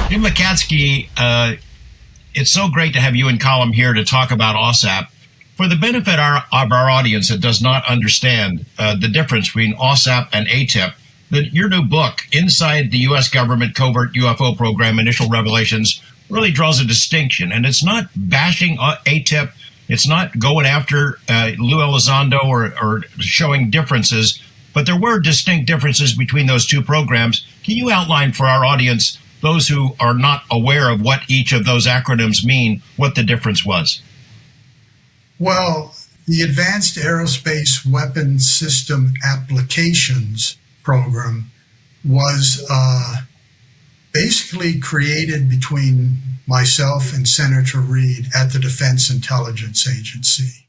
Jim Lacatski, it's so great to have you and Colm here to talk about AAWSAP. For the benefit of our audience that does not understand the difference between AAWSAP and ATIP, your new book, Inside the U.S. Government Covert UFO Program, Initial Revelations, really draws a distinction. And it's not bashing ATIP. It's not going after Lou Elizondo or showing differences, but there were distinct differences between those two programs. Can you outline for our audience, those who are not aware of what each of those acronyms mean, what the difference was? Well, the Advanced Aerospace Weapons System Applications program was basically created between myself and Senator Reid at the Defense Intelligence Agency.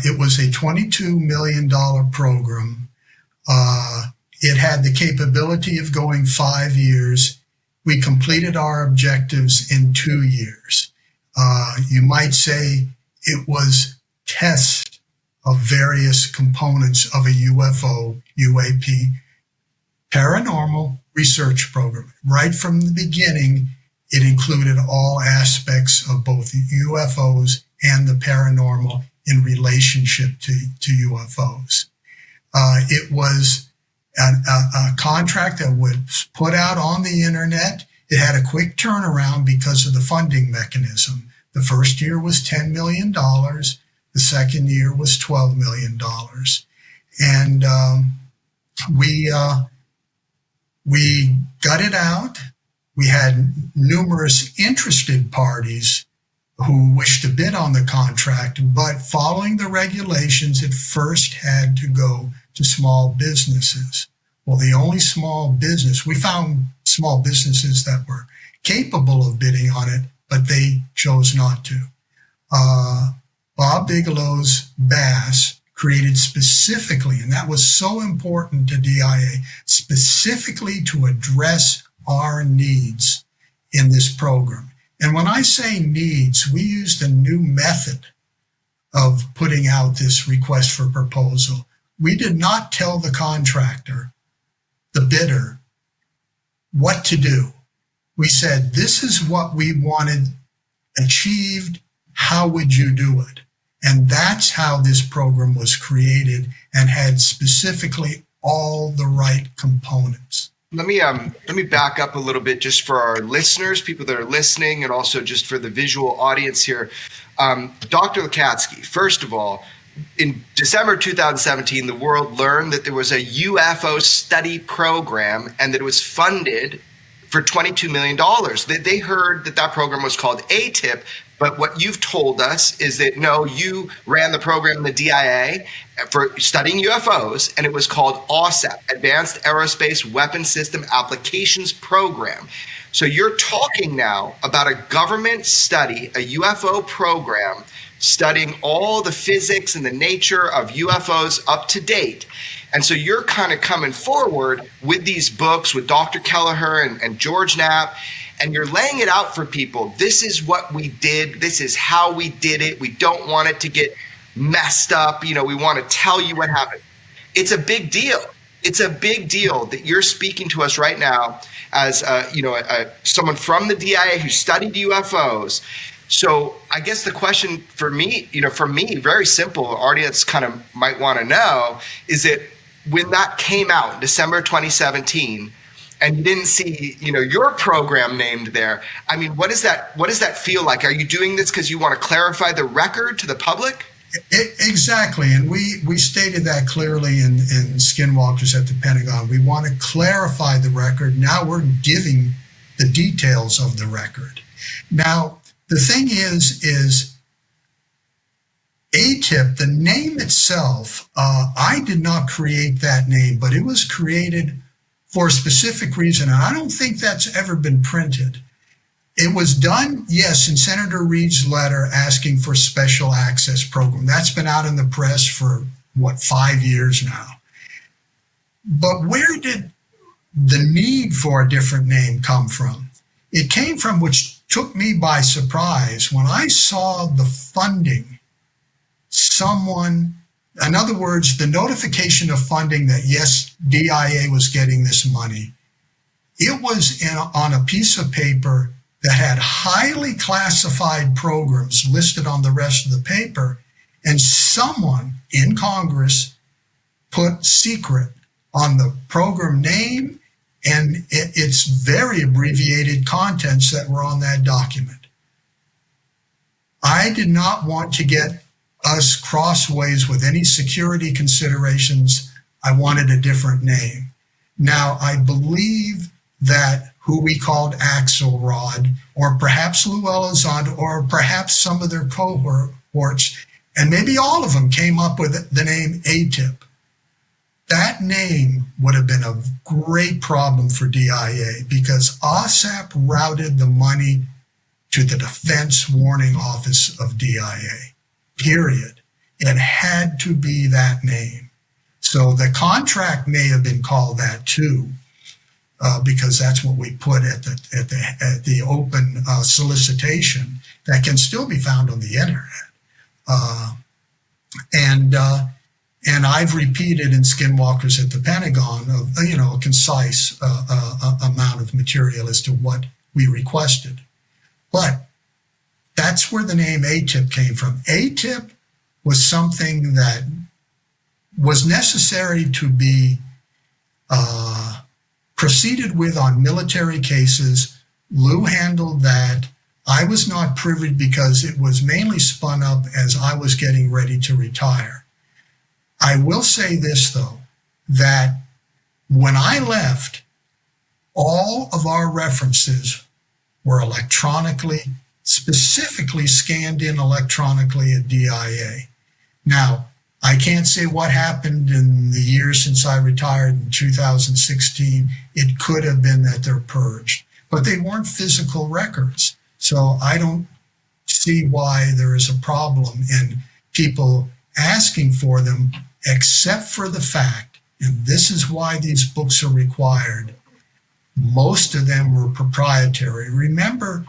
It was a $22 million program. It had the capability of going 5 years. We completed our objectives in 2 years. You might say it was tests of various components of a UFO, UAP, paranormal research program. Right from the beginning, it included all aspects of both UFOs and the paranormal in relationship to UFOs. It was a contract that was put out on the internet. It had a quick turnaround because of the funding mechanism. The first year was $10 million. The second year was $12 million. And we got it out. We had numerous interested parties who wished to bid on the contract, but following the regulations, it first had to go to small businesses. Well, the only small business, we found small businesses that were capable of bidding on it, but they chose not to. Bob Bigelow's Bass created specifically, and that was so important to DIA, specifically to address our needs in this program. And when I say needs, we used a new method of putting out this request for proposal. We did not tell the contractor, the bidder, what to do. We said, this is what we wanted achieved. How would you do it? And that's how this program was created and had specifically all the right components. Let me back up a little bit just for our listeners, people that are listening, and also just for the visual audience here. Dr. Lacatski, first of all, in December 2017, the world learned that there was a UFO study program and that it was funded for $22 million. They heard that program was called ATIP, but what you've told us is that, no, you ran the program in the DIA for studying UFOs, and it was called AAWSAP, Advanced Aerospace Weapons System Applications Program. So you're talking now about a government study, a UFO program, studying all the physics and the nature of UFOs up to date. And so you're kind of coming forward with these books with Dr. Kelleher and George Knapp, and you're laying it out for people. This is what we did. This is how we did it. We don't want it to get messed up. You know, we want to tell you what happened. It's a big deal. It's a big deal that you're speaking to us right now as someone from the DIA who studied UFOs. So I guess the question for me, very simple, the audience kind of might want to know, is that when that came out in December 2017, and you didn't see, your program named there, I mean, what does that feel like? Are you doing this because you want to clarify the record to the public? Exactly, and we stated that clearly in Skinwalkers at the Pentagon. We want to clarify the record. Now we're giving the details of the record. Now, the thing is ATIP, the name itself, I did not create that name, but it was created for a specific reason, and I don't think that's ever been printed. It was done, yes, in Senator Reid's letter asking for special access program. That's been out in the press for, 5 years now. But where did the need for a different name come from? It came from, which took me by surprise, when I saw the funding, in other words, the notification of funding that, yes, DIA was getting this money, It was on a piece of paper that had highly classified programs listed on the rest of the paper, and someone in Congress put secret on the program name and its very abbreviated contents that were on that document. I did not want to get us crossways with any security considerations. I wanted a different name. Now, I believe that who we called Axelrod, or perhaps Lou Elizondo, or perhaps some of their cohorts, and maybe all of them came up with the name ATIP. That name would have been a great problem for DIA because AAWSAP routed the money to the Defense Warning Office of DIA, period. It had to be that name. So the contract may have been called that too, because that's what we put at the open solicitation that can still be found on the internet. And I've repeated in Skinwalkers at the Pentagon a concise amount of material as to what we requested. But that's where the name ATIP came from. ATIP was something that was necessary to be proceeded with on military cases. Lou handled that. I was not privy because it was mainly spun up as I was getting ready to retire. I will say this, though, that when I left, all of our references were electronically, specifically scanned in electronically at DIA. Now, I can't say what happened in the years since I retired in 2016. It could have been that they're purged, but they weren't physical records. So I don't see why there is a problem in people asking for them, except for the fact, and this is why these books are required, most of them were proprietary. Remember,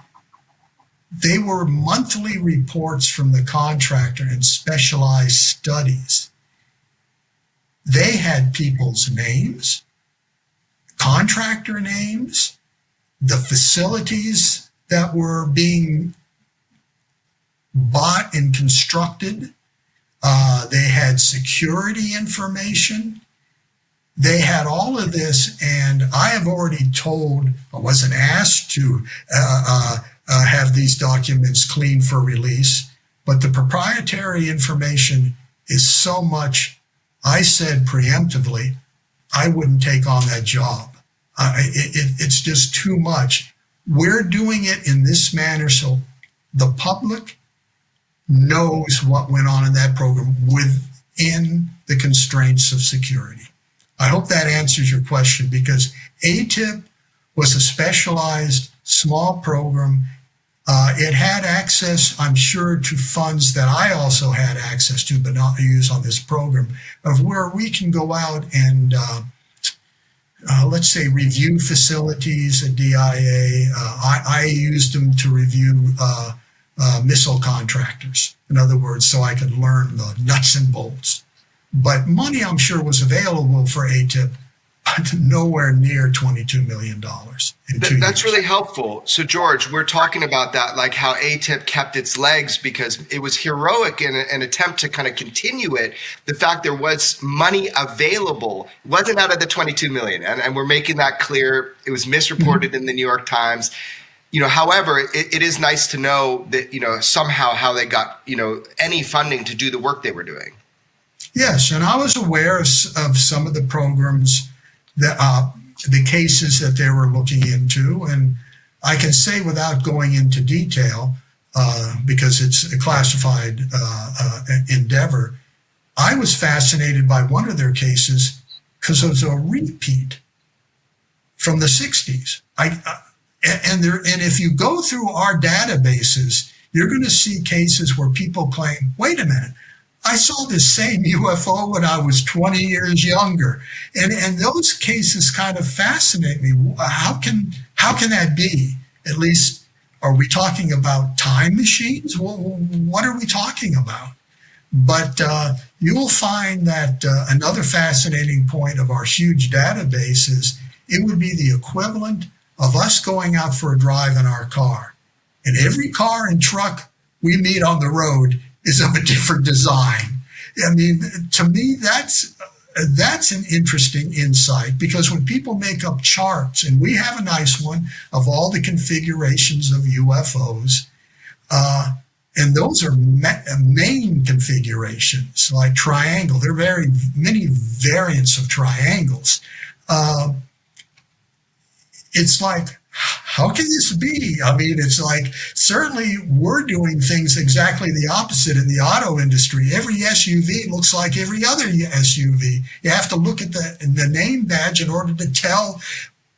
they were monthly reports from the contractor and specialized studies. They had people's names, contractor names, the facilities that were being bought and constructed. They had security information. They had all of this, and I have already told, I wasn't asked to have these documents cleaned for release, but the proprietary information is so much, I said preemptively, I wouldn't take on that job. It's just too much. We're doing it in this manner so the public knows what went on in that program within the constraints of security. I hope that answers your question, because ATIP was a specialized small program. It had access, I'm sure, to funds that I also had access to, but not used on this program, of where we can go out and, let's say, review facilities at DIA. I used them to review missile contractors, in other words, so I could learn the nuts and bolts. But money, I'm sure, was available for ATIP, but nowhere near $22 million in 2 years. That's really helpful. So, George, we're talking about that, like how ATIP kept its legs because it was heroic in an attempt to kind of continue it. The fact there was money available wasn't out of the $22 million. And we're making that clear. It was misreported in the New York Times. However, it is nice to know that, somehow how they got, any funding to do the work they were doing. Yes, and I was aware of some of the programs, the cases that they were looking into, and I can say without going into detail, because it's a classified endeavor, I was fascinated by one of their cases because it was a repeat from the 60s. And if you go through our databases, you're going to see cases where people claim, wait a minute, I saw this same UFO when I was 20 years younger. And those cases kind of fascinate me. How can that be? At least, are we talking about time machines? What are we talking about? But you will find that another fascinating point of our huge databases it would be the equivalent of us going out for a drive in our car. And every car and truck we meet on the road is of a different design. I mean, to me, that's an interesting insight, because when people make up charts, and we have a nice one of all the configurations of UFOs, and those are main configurations, like triangle. There are very many variants of triangles. It's like, how can this be? I mean, it's like, certainly we're doing things exactly the opposite in the auto industry. Every SUV looks like every other SUV. You have to look at the name badge in order to tell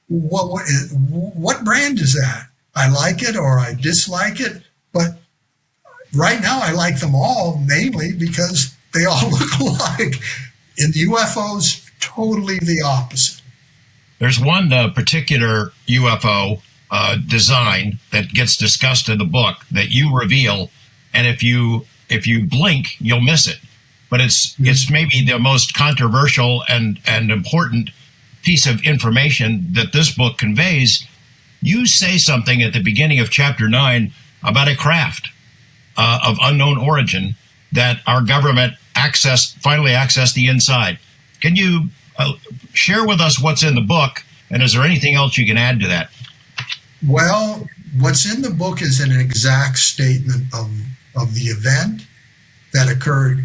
what brand is that. I like it or I dislike it, but right now I like them all, mainly because they all look alike. In the UFOs, totally the opposite. There's one particular UFO design that gets discussed in the book that you reveal, and if you blink, you'll miss it. But it's maybe the most controversial and important piece of information that this book conveys. You say something at the beginning of chapter 9 about a craft of unknown origin that our government finally accessed the inside. Can you share with us what's in the book, and is there anything else you can add to that? Well, what's in the book is an exact statement of the event that occurred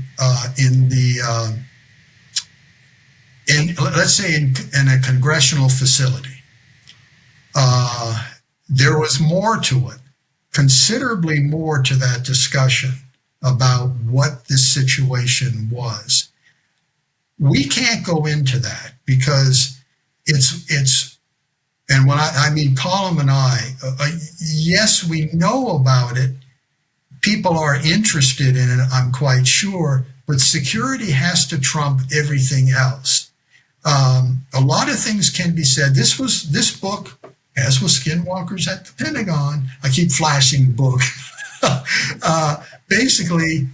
let's say in a congressional facility. There was more to it, considerably more to that discussion about what this situation was. We can't go into that because it's and when I mean Colm and I, yes, we know about it. People are interested in it, I'm quite sure, but security has to trump everything else. A lot of things can be said. This book, as was Skinwalkers at the Pentagon, I keep flashing book, basically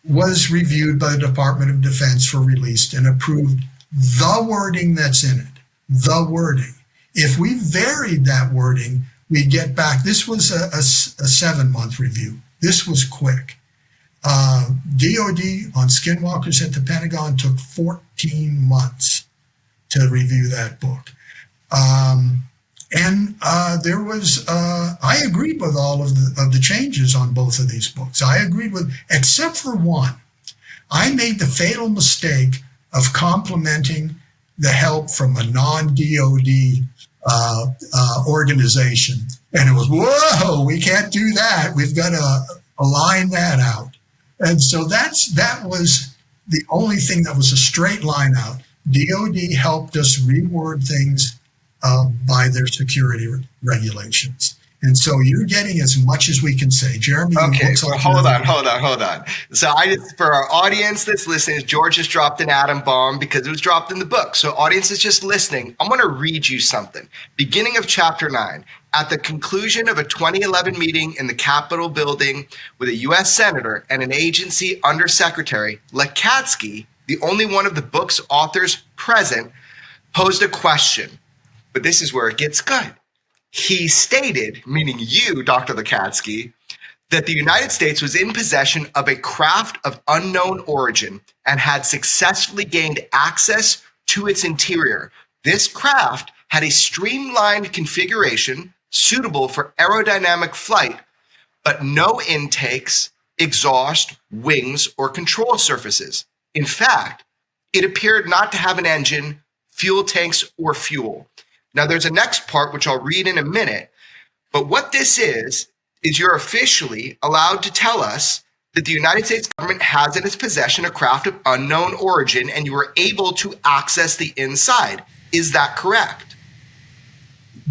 was reviewed by the Department of Defense for release and approved the wording that's in it, the wording. If we varied that wording, we'd get back. This was a 7-month review. This was quick. DOD on Skinwalkers at the Pentagon took 14 months to review that book. There was, I agreed with all of the changes on both of these books. I agreed with, except for one. I made the fatal mistake of complimenting the help from a non-DOD organization. And it was, whoa, we can't do that. We've got to line that out. And so that was the only thing that was a straight line out. DOD helped us reword things by their security regulations. And so you're getting as much as we can say. Jeremy, okay, well, hold on. So for our audience that's listening, George just dropped an atom bomb because it was dropped in the book. So audience is just listening. I'm going to read you something. Beginning of chapter 9. At the conclusion of a 2011 meeting in the Capitol building with a U.S. senator and an agency undersecretary, Lacatski, the only one of the book's authors present, posed a question. But this is where it gets good. He stated, meaning you, Dr. Lacatski, that the United States was in possession of a craft of unknown origin and had successfully gained access to its interior. This craft had a streamlined configuration suitable for aerodynamic flight, but no intakes, exhaust, wings, or control surfaces. In fact, it appeared not to have an engine, fuel tanks, or fuel. Now, there's a next part, which I'll read in a minute, but what this is you're officially allowed to tell us that the United States government has in its possession a craft of unknown origin, and you were able to access the inside. Is that correct?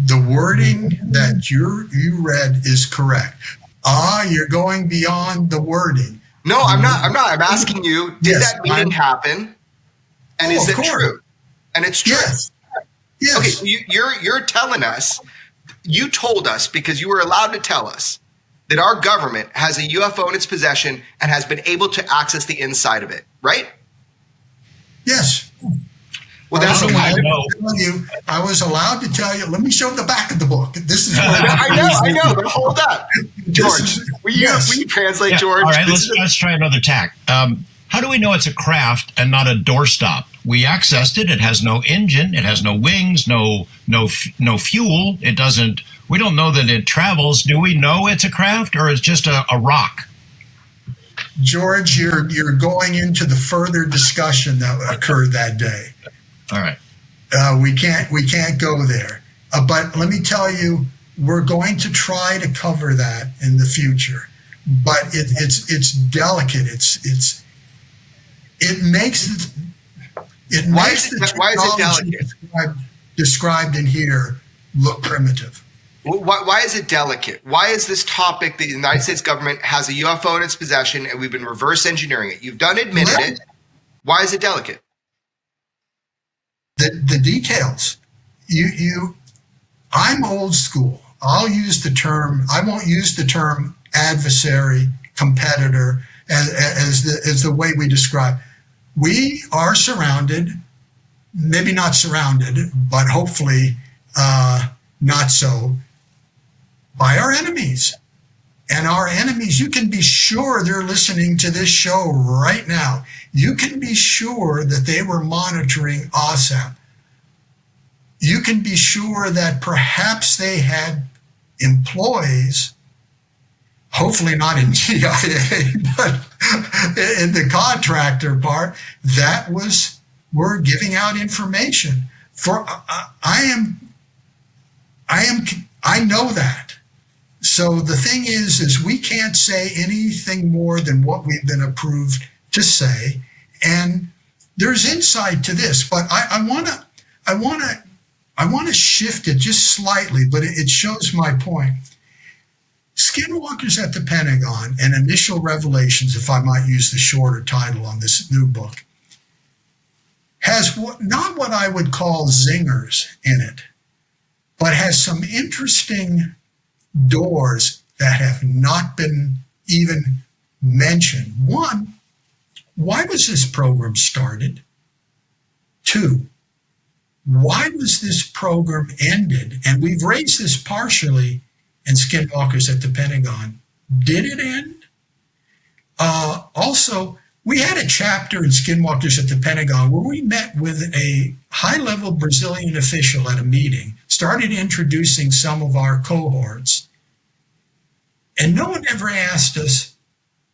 The wording that you read is correct. You're going beyond the wording. No, I'm not. I'm asking you, did that meeting happen? And is it true? And it's true. Yes. Yes. Okay, so you're telling us, you told us, because you were allowed to tell us, that our government has a UFO in its possession and has been able to access the inside of it, right? Yes. Well, that's what I know. I was allowed to tell you. Let me show the back of the book. This is. I know. But hold up, George. Will you translate, George? All right, let's try another tack. How do we know it's a craft and not a doorstop? We accessed it. It has no engine. It has no wings. No fuel. It doesn't. We don't know that it travels. Do we know it's a craft or it's just a rock? George, you're going into the further discussion that occurred that day. All right. We can't go there. But let me tell you, we're going to try to cover that in the future. But it's delicate. It makes the technology described in here look primitive. Why is it delicate? Why is this topic that the United States government has a UFO in its possession and we've been reverse engineering it? You've admitted it. Why is it delicate? The details. I'm old school. I won't use the term adversary, competitor as the way we describe. We are surrounded, maybe not surrounded, but hopefully not so, by our enemies. And our enemies, you can be sure they're listening to this show right now. You can be sure that they were monitoring AAWSAP. You can be sure that perhaps they had employees, hopefully not in GIA, but in the contractor part, that were giving out information. I know that. So the thing is we can't say anything more than what we've been approved to say. And there's insight to this, but I want to shift it just slightly, but it shows my point. Skinwalkers at the Pentagon and Initial Revelations, if I might use the shorter title on this new book, has not what I would call zingers in it, but has some interesting doors that have not been even mentioned. One, why was this program started? Two, why was this program ended? And we've raised this partially in Skinwalkers at the Pentagon. Did it end? Also, we had a chapter in Skinwalkers at the Pentagon where we met with a high-level Brazilian official at a meeting, started introducing some of our cohorts, and no one ever asked us,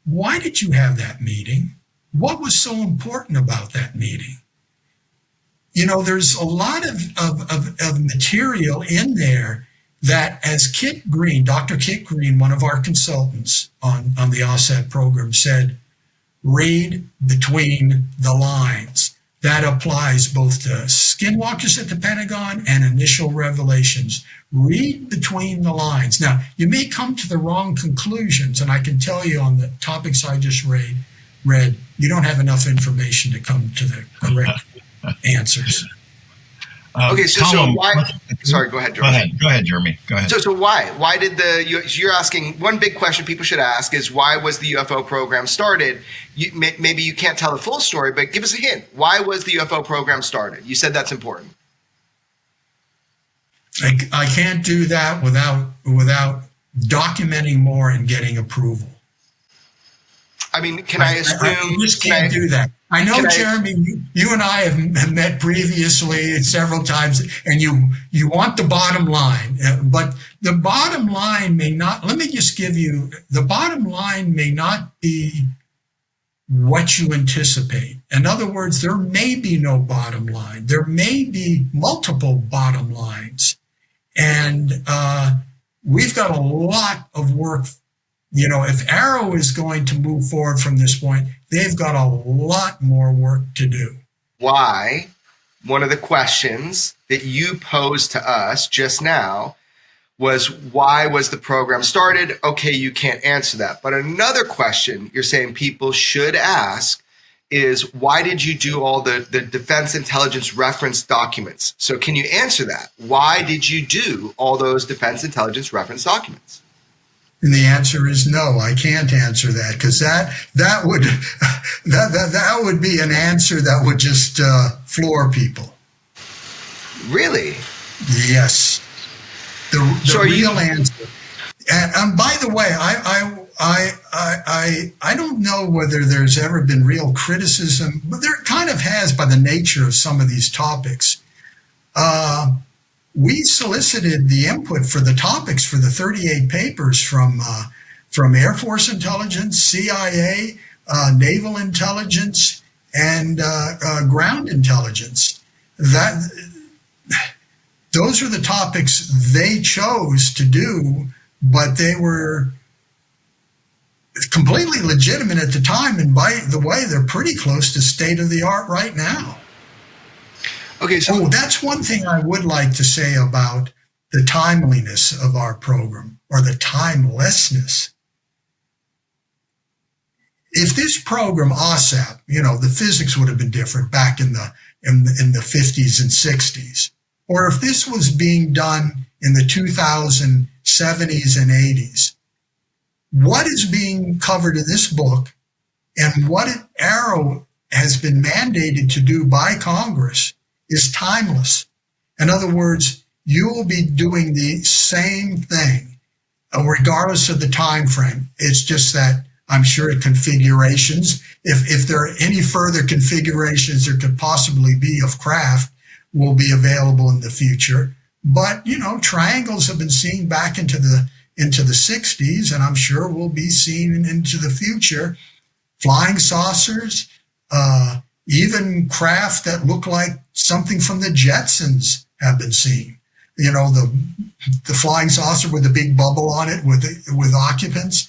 why did you have that meeting? What was so important about that meeting? You know, there's a lot of material in there that, as Kit Green, Dr. Kit Green, one of our consultants on the AAWSAP program, said, read between the lines. That applies both to Skinwalkers at the Pentagon and Initial Revelations. Read between the lines. Now, you may come to the wrong conclusions, and I can tell you on the topics I just read, you don't have enough information to come to the correct answers. Okay, so why? Sorry, go ahead, George. Go ahead, Jeremy. Go ahead. So why? Why did you're asking, one big question people should ask is, why was the UFO program started? Maybe you can't tell the full story, but give us a hint. Why was the UFO program started? You said that's important. I can't do that without documenting more and getting approval. I mean, can I assume? I just can't do that. I know, Jeremy, you and I have met previously several times, and you want the bottom line, but the bottom line may not, let me just give you, the bottom line may not be what you anticipate. In other words, there may be no bottom line. There may be multiple bottom lines. And we've got a lot of work. You know, if Arrow is going to move forward from this point, they've got a lot more work to do. Why? One of the questions that you posed to us just now was, why was the program started? Okay, you can't answer that. But another question you're saying people should ask is, why did you do all the defense intelligence reference documents? So can you answer that? Why did you do all those defense intelligence reference documents? And the answer is no, I can't answer that, because that would be an answer that would just floor people. Really? Yes. The real answer. And by the way, I don't know whether there's ever been real criticism, but there kind of has by the nature of some of these topics. We solicited the input for the topics for the 38 papers from Air Force intelligence, CIA, naval intelligence, and ground intelligence. Those are the topics they chose to do, but they were completely legitimate at the time. And by the way, they're pretty close to state of the art right now. Okay, so that's one thing I would like to say about the timeliness of our program, or the timelessness. If this program, AAWSAP, the physics would have been different back in the 50s and 60s. Or if this was being done in the 2070s and 80s, what is being covered in this book and what Arrow has been mandated to do by Congress is timeless. In other words, you will be doing the same thing regardless of the time frame. It's just that I'm sure configurations, if there are any further configurations there could possibly be of craft, will be available in the future. But, triangles have been seen back into the 60s, and I'm sure will be seen into the future. Flying saucers, even craft that look like something from the Jetsons have been seen. The flying saucer with a big bubble on it with occupants.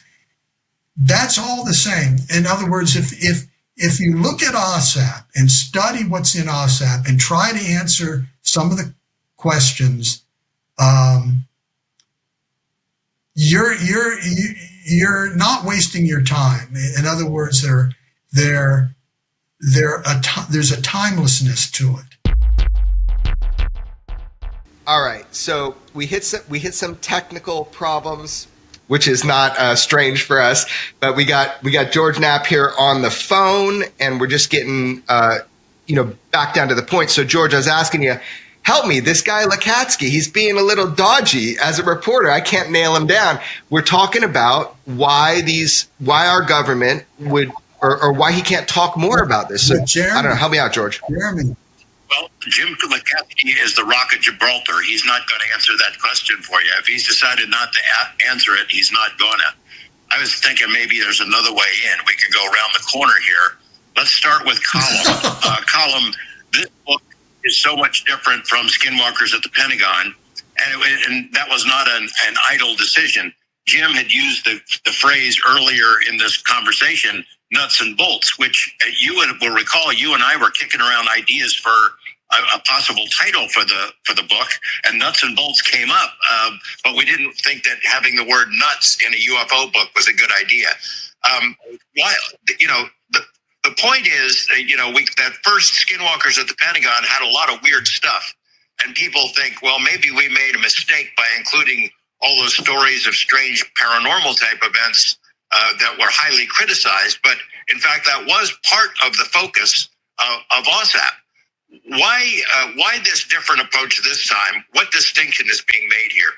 That's all the same. In other words, if you look at AAWSAP and study what's in AAWSAP and try to answer some of the questions, you're not wasting your time. In other words, there's a timelessness to it. All right, so we hit some technical problems, which is not strange for us. But we got George Knapp here on the phone, and we're just getting back down to the point. So George, I was asking you, help me. This guy Lacatski, he's being a little dodgy as a reporter. I can't nail him down. We're talking about why our government would, or why he can't talk more about this. So Jeremy, I don't know. Help me out, George. Jeremy. Well, Jim Lacatski is the Rock of Gibraltar. He's not going to answer that question for you. If he's decided not to answer it, he's not going to. I was thinking maybe there's another way in. We could go around the corner here. Let's start with Colm. Colm, this book is so much different from Skinwalkers at the Pentagon, and that was not an idle decision. Jim had used the phrase earlier in this conversation, nuts and bolts, which you will recall you and I were kicking around ideas for a possible title for the book, and nuts and bolts came up, but we didn't think that having the word nuts in a UFO book was a good idea. The point is, that first Skinwalkers at the Pentagon had a lot of weird stuff, and people think, well, maybe we made a mistake by including all those stories of strange paranormal type events that were highly criticized. But in fact, that was part of the focus of AAWSAP. Why this different approach this time? What distinction is being made here?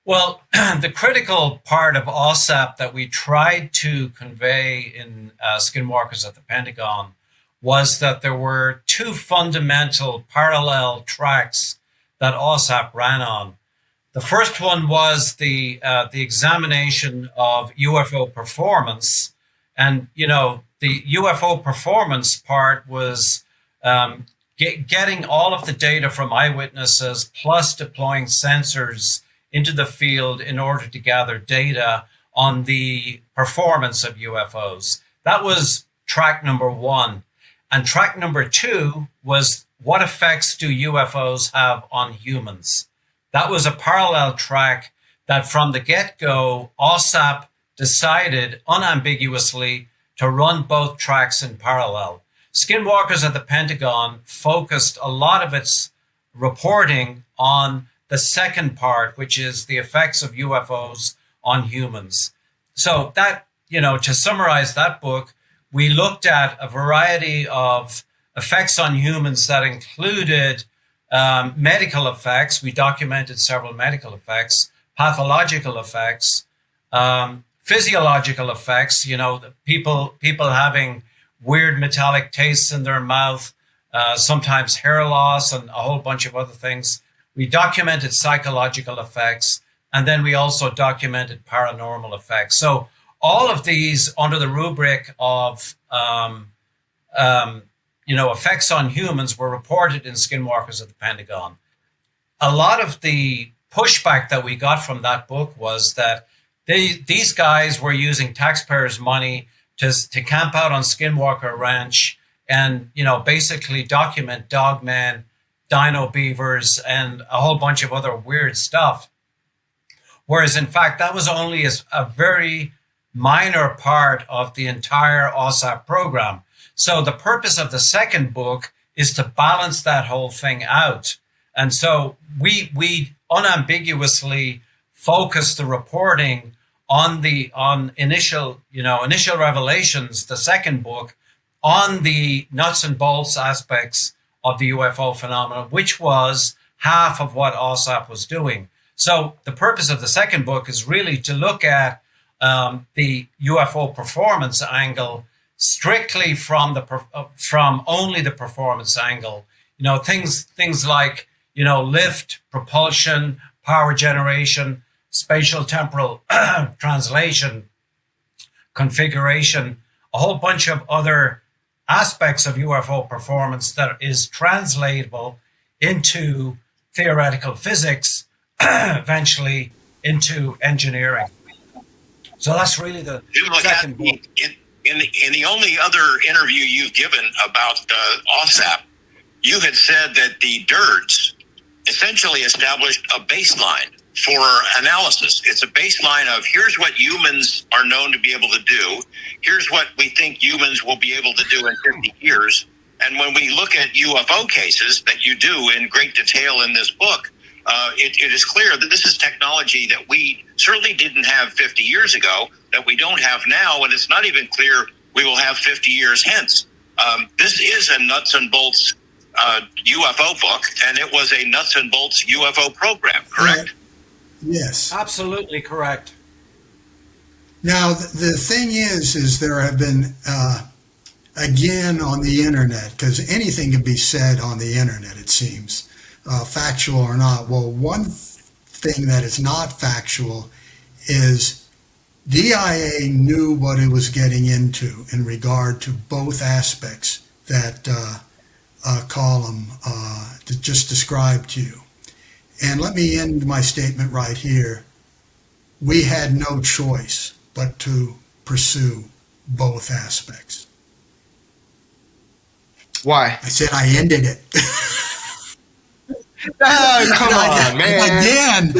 Well, the critical part of AAWSAP that we tried to convey in Skinwalkers at the Pentagon was that there were two fundamental parallel tracks that AAWSAP ran on. The first one was the examination of UFO performance, and the UFO performance part was getting all of the data from eyewitnesses plus deploying sensors into the field in order to gather data on the performance of UFOs. That was track number one. And track number two was, what effects do UFOs have on humans? That was a parallel track that from the get-go, AAWSAP decided unambiguously to run both tracks in parallel. Skinwalkers at the Pentagon focused a lot of its reporting on the second part, which is the effects of UFOs on humans. So that, to summarize that book, we looked at a variety of effects on humans that included medical effects. We documented several medical effects, pathological effects, physiological effects. People having weird metallic tastes in their mouth, sometimes hair loss, and a whole bunch of other things. We documented psychological effects, and then we also documented paranormal effects. So all of these under the rubric of effects on humans were reported in Skinwalkers at the Pentagon. A lot of the pushback that we got from that book was that these guys were using taxpayers' money to camp out on Skinwalker Ranch and, basically document dogmen, dino beavers, and a whole bunch of other weird stuff. Whereas, in fact, that was only a very minor part of the entire AAWSAP program. So the purpose of the second book is to balance that whole thing out. And so we unambiguously focus the reporting on initial revelations, the second book, on the nuts and bolts aspects of the UFO phenomenon, which was half of what AAWSAP was doing. So the purpose of the second book is really to look at the UFO performance angle strictly from only the performance angle. Things like lift, propulsion, power generation, spatial temporal translation, configuration, a whole bunch of other aspects of UFO performance that is translatable into theoretical physics, eventually into engineering. So that's really the second book. In the only other interview you've given about AAWSAP, you had said that the DIRDs essentially established a baseline for analysis. It's a baseline of here's what humans are known to be able to do. Here's what we think humans will be able to do in 50 years. And when we look at UFO cases that you do in great detail in this book, it is clear that this is technology that we certainly didn't have 50 years ago, that we don't have now, and it's not even clear we will have 50 years hence. This is a nuts and bolts UFO book, and it was a nuts and bolts UFO program, correct? Yes. Absolutely correct. Now, the thing is there have been, again, on the internet, because anything can be said on the internet, it seems, factual or not. Well, one thing that is not factual is DIA knew what it was getting into in regard to both aspects that Colm just described to you. And let me end my statement right here. We had no choice but to pursue both aspects. Why? I said I ended it. Oh, come on, man. Again.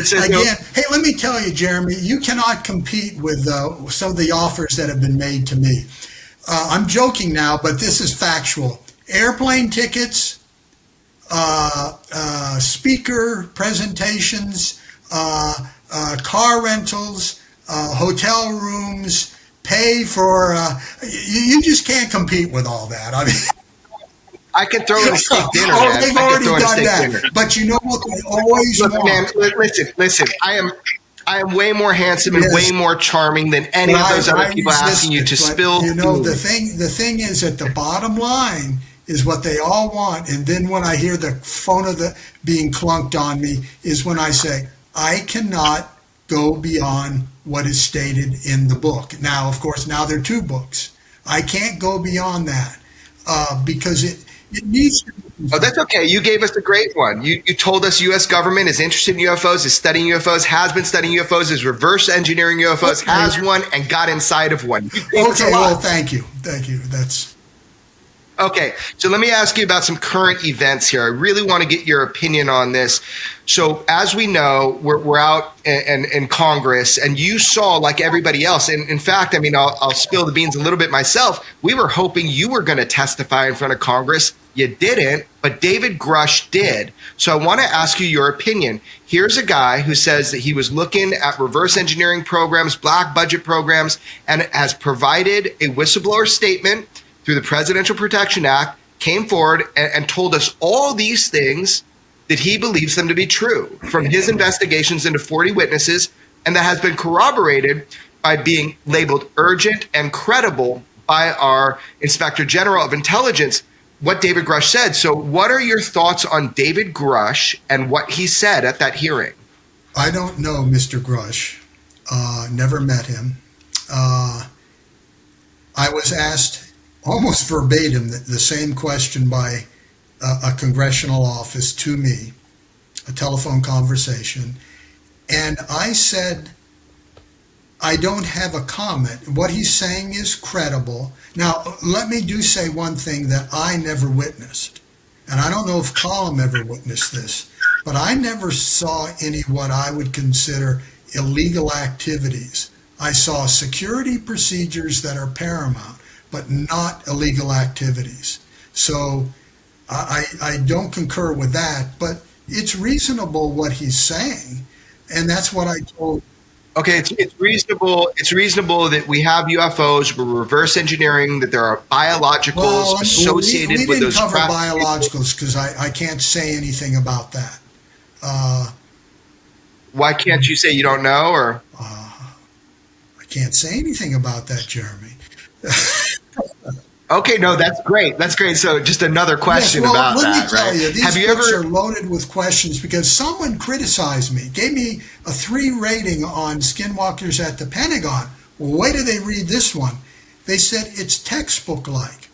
Hey, let me tell you, Jeremy, you cannot compete with some of the offers that have been made to me. I'm joking now, but this is factual. Airplane tickets, speaker presentations, car rentals, hotel rooms, pay for, you just can't compete with all that. I mean, I can throw in a steak dinner, man. They've already done that. Dinner. But you know what they always want? Man, listen. I am way more handsome and way more charming than any of those other people asking you to spill. The thing is that the bottom line is what they all want. And then when I hear the phone being clunked on me is when I say, I cannot go beyond what is stated in the book. Now, of course, now there are two books. I can't go beyond that because it needs to be. Oh, that's okay. You gave us a great one. You told us U.S. government is interested in UFOs, is studying UFOs, has been studying UFOs, is reverse engineering UFOs, has one, and got inside of one. Okay, well, thank you. That's... Okay, so let me ask you about some current events here. I really want to get your opinion on this. So as we know, we're out in Congress, and you saw, like everybody else, and in fact, I mean, I'll spill the beans a little bit myself. We were hoping you were going to testify in front of Congress. You didn't, but David Grush did. So I want to ask you your opinion. Here's a guy who says that he was looking at reverse engineering programs, black budget programs, and has provided a whistleblower statement through the Presidential Protection Act, came forward and told us all these things that he believes them to be true from his investigations into 40 witnesses, and that has been corroborated by being labeled urgent and credible by our Inspector General of Intelligence, what David Grush said. So what are your thoughts on David Grush and what he said at that hearing? I don't know Mr. Grush. Never met him. I was asked almost verbatim the same question by a congressional office to me, a telephone conversation, and I said, I don't have a comment. What he's saying is credible. Now, let me say one thing that I never witnessed, and I don't know if Colm ever witnessed this, but I never saw any what I would consider illegal activities. I saw security procedures that are paramount, but not illegal activities. So I don't concur with that, but it's reasonable what he's saying, and that's what I told. Okay, it's reasonable. It's reasonable that we have UFOs. We're reverse engineering that there are biologicals associated with those. We didn't cover biologicals because I can't say anything about that. Why can't you say you don't know? Or I can't say anything about that, Jeremy. Okay, no, that's great. That's great. So just another question about that. Let me tell you, these Have you books ever are loaded with questions because someone criticized me, gave me a 3 rating on Skinwalkers at the Pentagon. Well, wait till they read this one. They said it's textbook-like.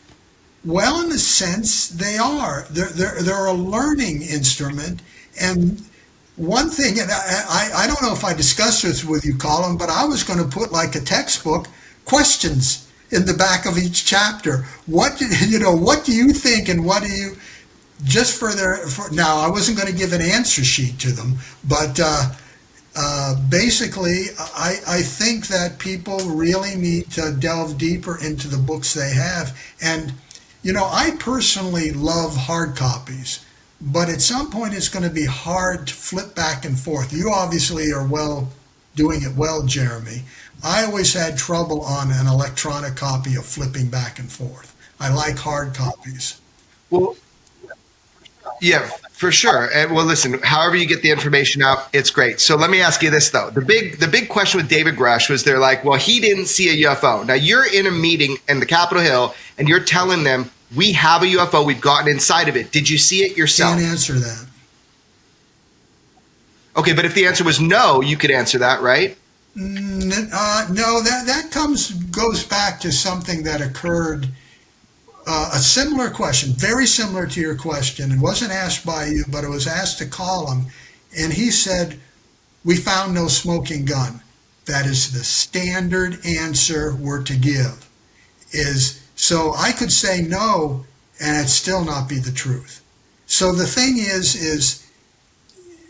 Well, in a sense, they are. They're a learning instrument. And one thing, and I don't know if I discussed this with you, Colm, but I was going to put like a textbook, questions in the back of each chapter. What do you think, and what do you, just for now, I wasn't going to give an answer sheet to them, but basically, I think that people really need to delve deeper into the books they have. And, I personally love hard copies, but at some point it's going to be hard to flip back and forth. You obviously are doing it well, Jeremy. I always had trouble on an electronic copy of flipping back and forth. I like hard copies. Well, yeah, for sure. And well, listen, however you get the information out, it's great. So let me ask you this though. The big question with David Grush was they're like, well, he didn't see a UFO. Now you're in a meeting in the Capitol Hill and you're telling them we have a UFO, we've gotten inside of it. Did you see it yourself? Can't answer that. Okay, but if the answer was no, you could answer that, right? No, that goes back to something that occurred, a similar question, very similar to your question. It wasn't asked by you, but it was asked to Colm, and he said, we found no smoking gun. That is the standard answer we're to give. So I could say no, and it'd still not be the truth. So the thing is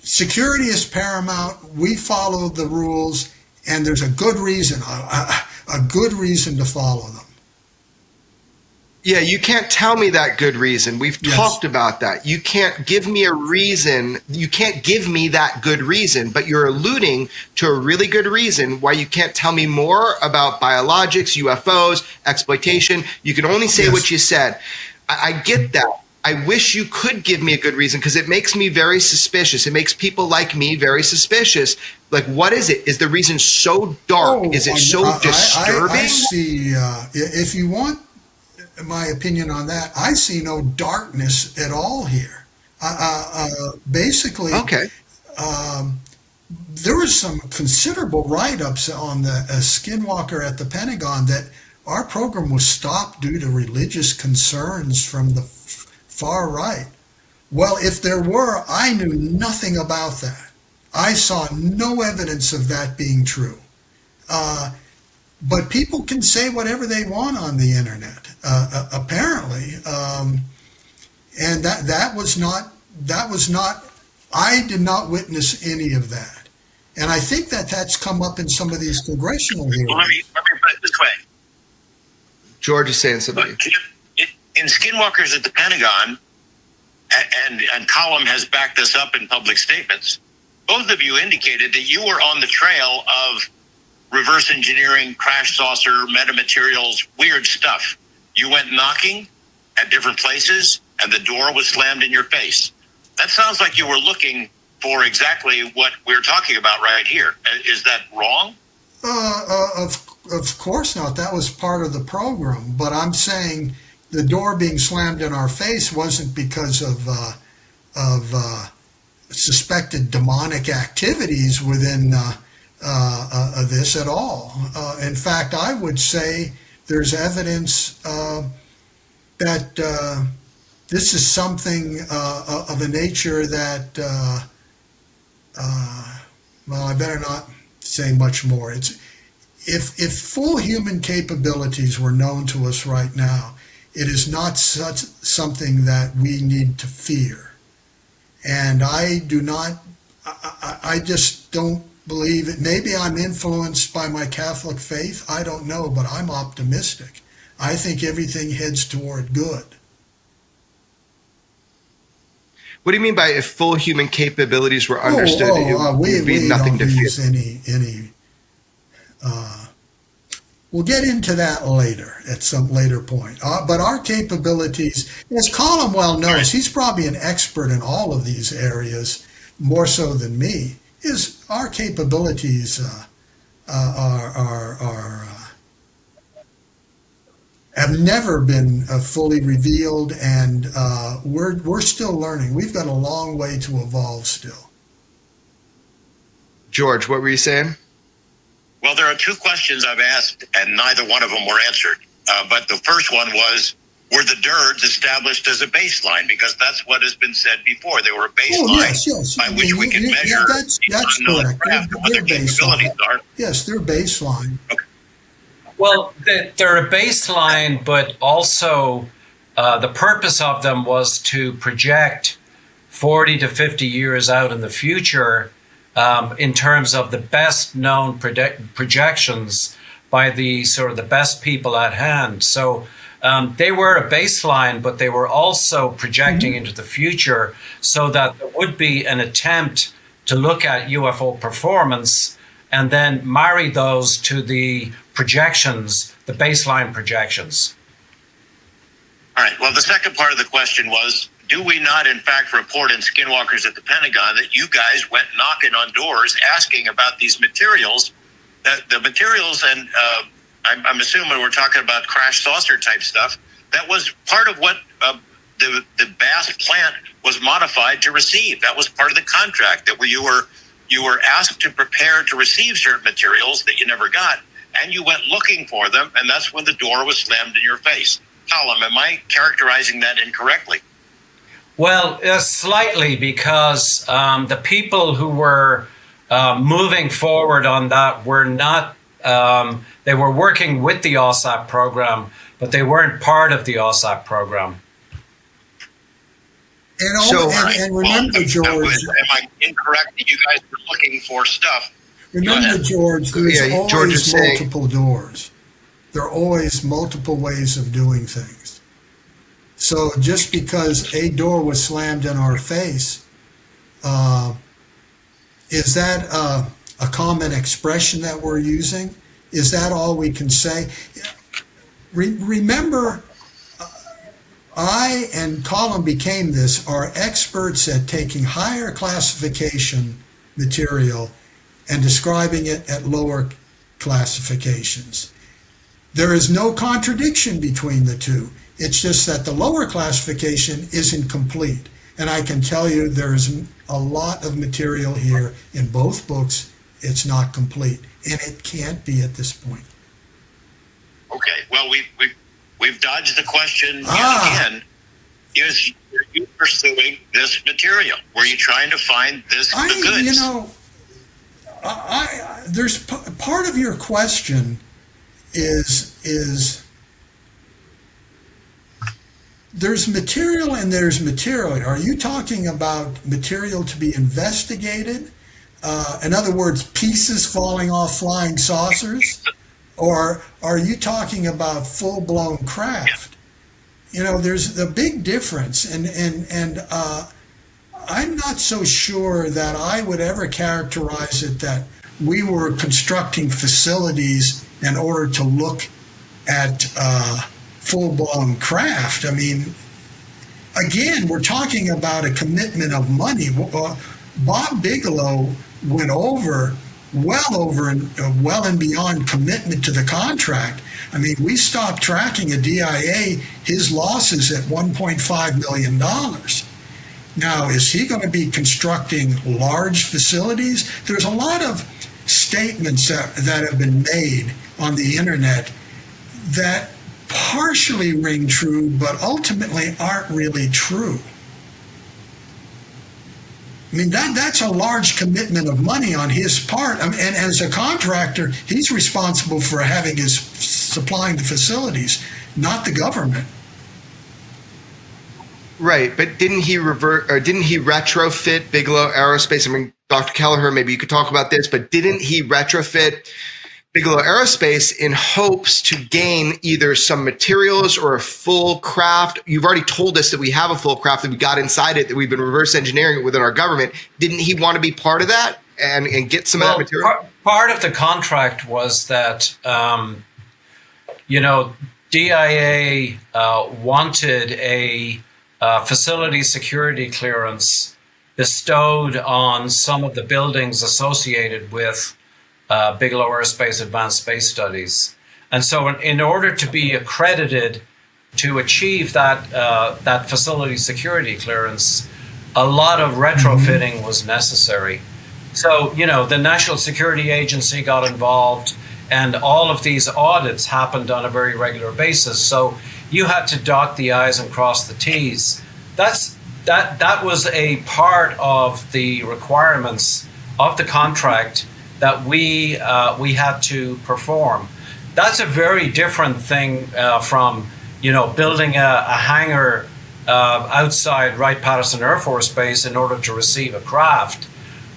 security is paramount. We follow the rules. And there's a good reason, a good reason to follow them. Yeah, you can't tell me that good reason. We've talked about that. You can't give me a reason. You can't give me that good reason, but you're alluding to a really good reason why you can't tell me more about biologics, UFOs, exploitation. You can only say what you said. I get that. I wish you could give me a good reason because it makes me very suspicious. It makes people like me very suspicious. Like, what is it? Is the reason so dark? Is it so disturbing? I see. If you want my opinion on that, I see no darkness at all here. Basically, there was some considerable write-ups on the Skinwalker at the Pentagon that our program was stopped due to religious concerns from the far right. Well, if there were, I knew nothing about that. I saw no evidence of that being true. But people can say whatever they want on the internet, apparently. And that was not, I did not witness any of that. And I think that's come up in some of these congressional hearings. Well, let me put it this way. George is saying something. Look, in Skinwalkers at the Pentagon, and Colm has backed this up in public statements, both of you indicated that you were on the trail of reverse engineering, crash saucer, metamaterials, weird stuff. You went knocking at different places, and the door was slammed in your face. That sounds like you were looking for exactly what we're talking about right here. Is that wrong? Of course not. That was part of the program. But I'm saying the door being slammed in our face wasn't because of suspected demonic activities within this at all. In fact, I would say there's evidence that this is something of a nature that, well, I better not say much more. If full human capabilities were known to us right now, it is not such something that we need to fear. And I just don't believe it. Maybe I'm influenced by my Catholic faith. I don't know, but I'm optimistic. I think everything heads toward good. What do you mean by if full human capabilities were understood? We be nothing don't to use fear. any. We'll get into that later at some later point. But our capabilities, as Colm well knows, he's probably an expert in all of these areas, more so than me. Is our capabilities have never been fully revealed, and we're still learning. We've got a long way to evolve still. George, what were you saying? Well, there are two questions I've asked, and neither one of them were answered. But the first one was, were the DIRDs established as a baseline? Because that's what has been said before. They were a baseline Yes. by which we can measure that's unknown correct. craft and what their capabilities are. Yes, they're baseline. Okay. Well, they're a baseline, but also the purpose of them was to project 40 to 50 years out in the future in terms of the best known projections by the sort of the best people at hand. So they were a baseline, but they were also projecting into the future so that there would be an attempt to look at UFO performance and then marry those to the projections, the baseline projections. All right. Well, the second part of the question was, do we not, in fact, report in Skinwalkers at the Pentagon that you guys went knocking on doors asking about these materials? The materials, and I'm assuming we're talking about crash saucer type stuff, that was part of what the Bass plant was modified to receive. That was part of the contract, that you were asked to prepare to receive certain materials that you never got, and you went looking for them, and that's when the door was slammed in your face. Colm, am I characterizing that incorrectly? Well, slightly, because the people who were moving forward on that were not, they were working with the AAWSAP program, but they weren't part of the AAWSAP program. And remember, George. Am I incorrect that you guys were looking for stuff? Remember, George, there's George is always multiple doors. There are always multiple ways of doing things. So just because a door was slammed in our face, is that a common expression that we're using? Is that all we can say? Remember, I and Colm became this, are experts at taking higher classification material and describing it at lower classifications. There is no contradiction between the two. It's just that the lower classification isn't complete. And I can tell you there is a lot of material here in both books. It's not complete, and it can't be at this point. Okay. Well, we've dodged the question yet again. Is you pursuing this material? Were you trying to find the goods? You know, there's part of your question is there's material and there's material. Are you talking about material to be investigated? In other words, pieces falling off flying saucers? Or are you talking about full-blown craft? You know, there's the big difference, and I'm not so sure that I would ever characterize it that we were constructing facilities in order to look at full-blown craft. I mean, again, we're talking about a commitment of money. Bob Bigelow went well and beyond commitment to the contract. I mean, we stopped tracking a DIA his losses at $1.5 million. Now, is he going to be constructing large facilities? There's a lot of statements that have been made on the internet that partially ring true, but ultimately aren't really true. I mean, that's a large commitment of money on his part. I mean, and as a contractor, he's responsible for supplying the facilities, not the government. Right, but didn't he retrofit Bigelow Aerospace? I mean, Dr. Kelleher, maybe you could talk about this, but didn't he retrofit Bigelow Aerospace in hopes to gain either some materials or a full craft? You've already told us that we have a full craft, that we got inside it, that we've been reverse engineering it within our government. Didn't he want to be part of that and get some of that material? Part of the contract was that, DIA wanted a facility security clearance bestowed on some of the buildings associated with Bigelow Aerospace Advanced Space Studies. And so in order to be accredited to achieve that facility security clearance, a lot of retrofitting was necessary. So, the National Security Agency got involved, and all of these audits happened on a very regular basis. So you had to dot the I's and cross the T's. That was a part of the requirements of the contract that we had to perform. That's a very different thing from building a hangar outside Wright-Patterson Air Force Base in order to receive a craft.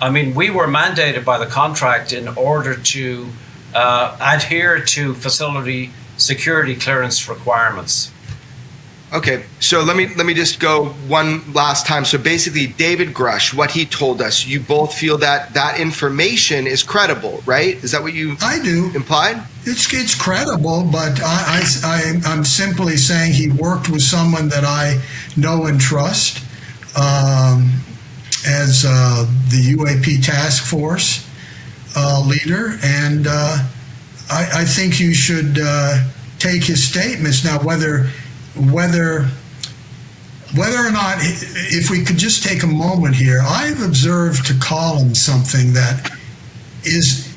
I mean, we were mandated by the contract in order to adhere to facility security clearance requirements. Okay, so let me just go one last time. So basically, David Grush, what he told us, you both feel that information is credible, right? Is that what you implied? It's credible, but I'm simply saying he worked with someone that I know and trust as the UAP task force leader, and I think you should take his statements. Now, whether or not, if we could just take a moment here, I've observed to Colm something that is,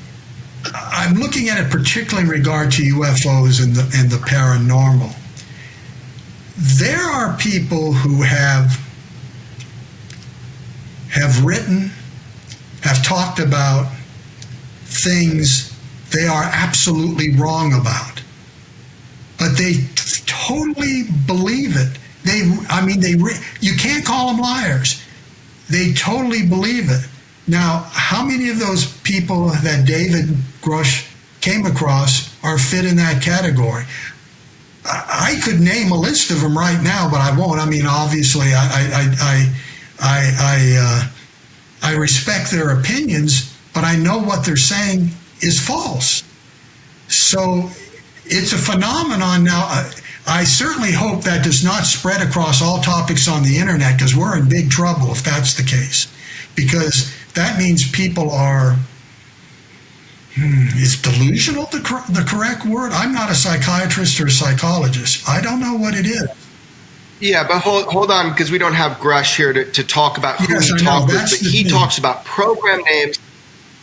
I'm looking at it particularly in regard to UFOs and the paranormal. There are people who have written, have talked about things they are absolutely wrong about, but they totally believe it. You can't call them liars. They totally believe it. Now, how many of those people that David Grush came across are fit in that category? I could name a list of them right now, but I won't. I mean, obviously, I respect their opinions, but I know what they're saying is false. So it's a phenomenon now. I certainly hope that does not spread across all topics on the internet, because we're in big trouble if that's the case. Because that means people are, is delusional the correct word? I'm not a psychiatrist or a psychologist. I don't know what it is. Yeah, but hold on, because we don't have Grush here to talk about who he talked with, but he talks about program names.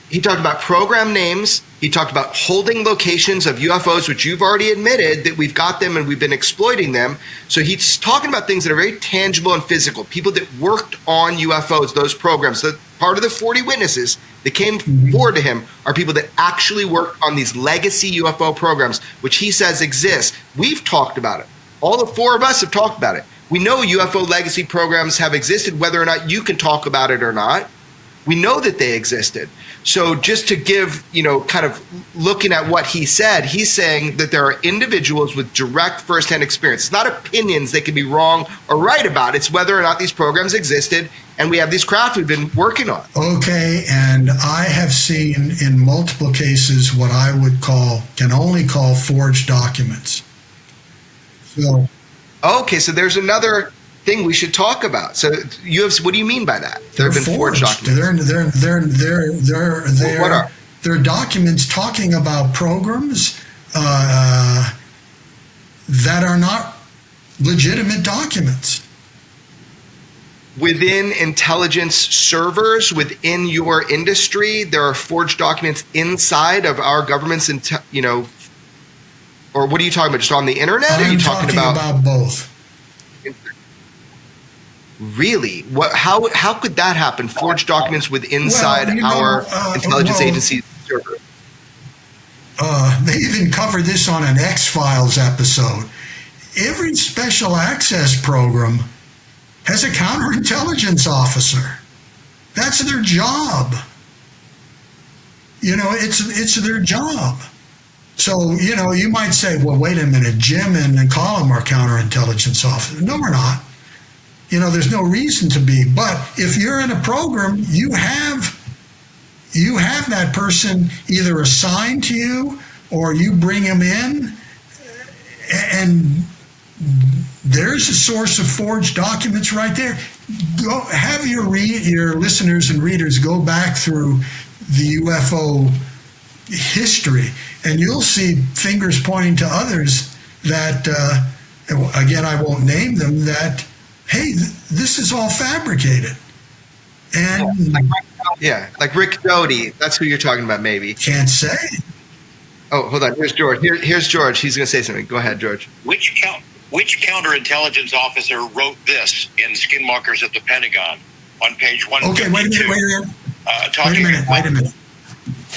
He talked about program names. He talked about holding locations of UFOs, which you've already admitted that we've got them and we've been exploiting them. So he's talking about things that are very tangible and physical. People that worked on UFOs, those programs. So part of the 40 witnesses that came forward to him are people that actually worked on these legacy UFO programs, which he says exist. We've talked about it. All the four of us have talked about it. We know UFO legacy programs have existed, whether or not you can talk about it or not. We know that they existed. So just to give, kind of looking at what he said, he's saying that there are individuals with direct firsthand experience. It's not opinions they can be wrong or right about. It's whether or not these programs existed, and we have these craft we've been working on. Okay, and I have seen in multiple cases what I would can only call forged documents. So, okay, so there's another thing we should talk about. So what do you mean by that? There have been forged documents. They're documents talking about programs that are not legitimate documents. Within intelligence servers, within your industry, there are forged documents inside of our government's, or what are you talking about? Just on the internet? Or are you talking about both? Really? How could that happen? Forged documents inside our intelligence agency server. They even covered this on an X-Files episode. Every special access program has a counterintelligence officer. That's their job. It's their job. So, you might say, well, wait a minute, Jim and Colm are counterintelligence officers. No, we're not. There's no reason to be. But if you're in a program, you have that person either assigned to you or you bring them in, and there's a source of forged documents right there. Go have your listeners and readers go back through the UFO history, and you'll see fingers pointing to others that, again, I won't name them, that, hey, this is all fabricated. And like Rick Doty. That's who you're talking about, maybe. Can't say. Oh, hold on. Here's George. Here's George. He's going to say something. Go ahead, George. Which counterintelligence officer wrote this in Skinwalkers at the Pentagon on page 152? Okay, wait a minute.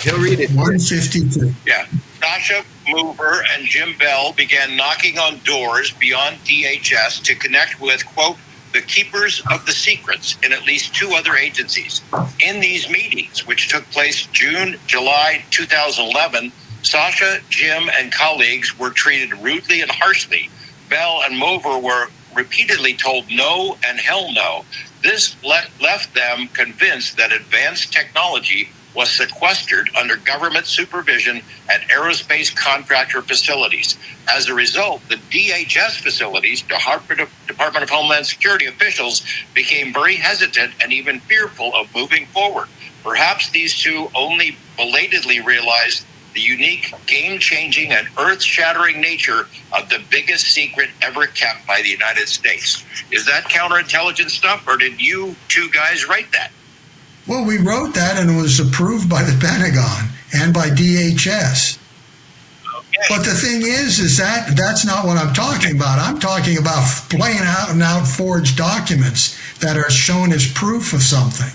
He'll read it. 152. Yeah. Sasha Mover and Jim Bell began knocking on doors beyond DHS to connect with, quote, the keepers of the secrets in at least two other agencies. In these meetings, which took place July 2011, Sasha, Jim, and colleagues were treated rudely and harshly. Bell and Mover were repeatedly told no and hell no. This left them convinced that advanced technology was sequestered under government supervision at aerospace contractor facilities. As a result, the DHS facilities, Department of Homeland Security officials, became very hesitant and even fearful of moving forward. Perhaps these two only belatedly realized the unique, game-changing, and earth-shattering nature of the biggest secret ever kept by the United States. Is that counterintelligence stuff, or did you two guys write that? Well, we wrote that, and it was approved by the Pentagon and by DHS. Okay. But the thing is that that's not what I'm talking about. I'm talking about plain out and out forged documents that are shown as proof of something,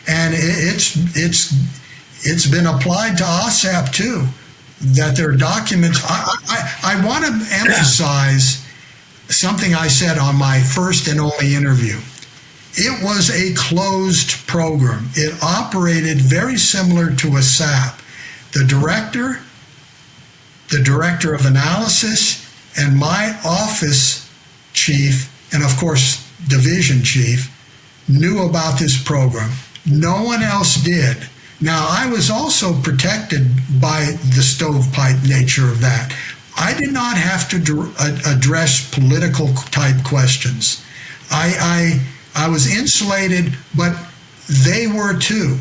and it's been applied to AAWSAP too. That there are documents. I want to emphasize something I said on my first and only interview. It was a closed program. It operated very similar to a SAP. The director of analysis, and my office chief, and of course, division chief, knew about this program. No one else did. Now, I was also protected by the stovepipe nature of that. I did not have to address political type questions. I was insulated, but they were too.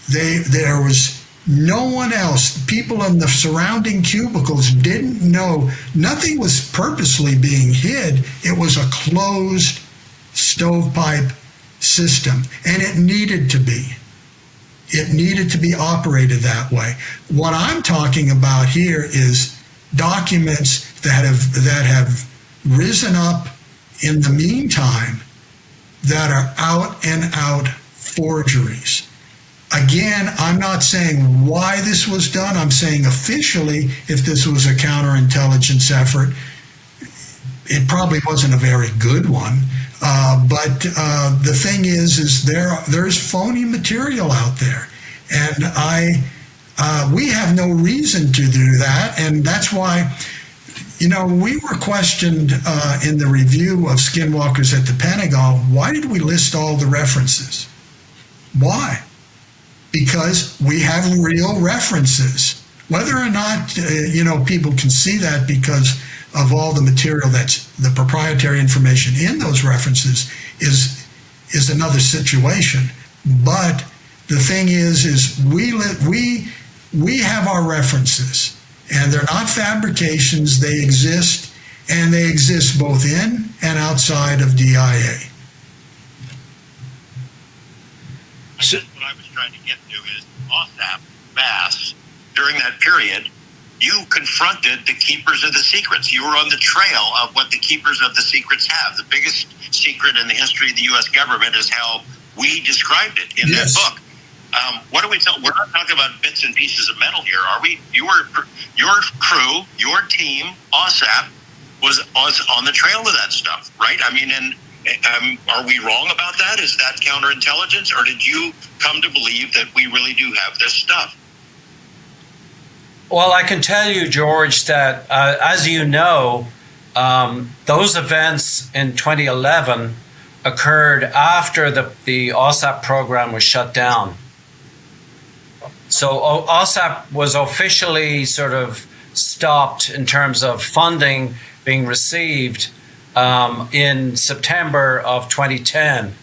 There was no one else. People in the surrounding cubicles didn't know. Nothing was purposely being hid. It was a closed stovepipe system, and it needed to be. It needed to be operated that way. What I'm talking about here is documents that have risen up in the meantime that are out and out forgeries. Again, I'm not saying why this was done. I'm saying officially, if this was a counterintelligence effort, it probably wasn't a very good one. But the thing is there's phony material out there, and we have no reason to do that, and that's why. We were questioned in the review of Skinwalkers at the Pentagon, why did we list all the references? Why? Because we have real references. Whether or not, people can see that because of all the material that's the proprietary information in those references is another situation. But the thing is we have our references, and they're not fabrications. They exist, and they exist both in and outside of DIA. So what I was trying to get to is AAWSAP, BASS, during that period, you confronted the keepers of the secrets. You were on the trail of what the keepers of the secrets have. The biggest secret in the history of the U.S. government is how we described it in that book. What do we tell? We're not talking about bits and pieces of metal here, are we? Your crew, your team, AAWSAP, was on the trail of that stuff, right? I mean, and are we wrong about that? Is that counterintelligence, or did you come to believe that we really do have this stuff? Well, I can tell you, George, that as you know, those events in 2011 occurred after the AAWSAP program was shut down. So AAWSAP was officially sort of stopped in terms of funding being received in September of 2010.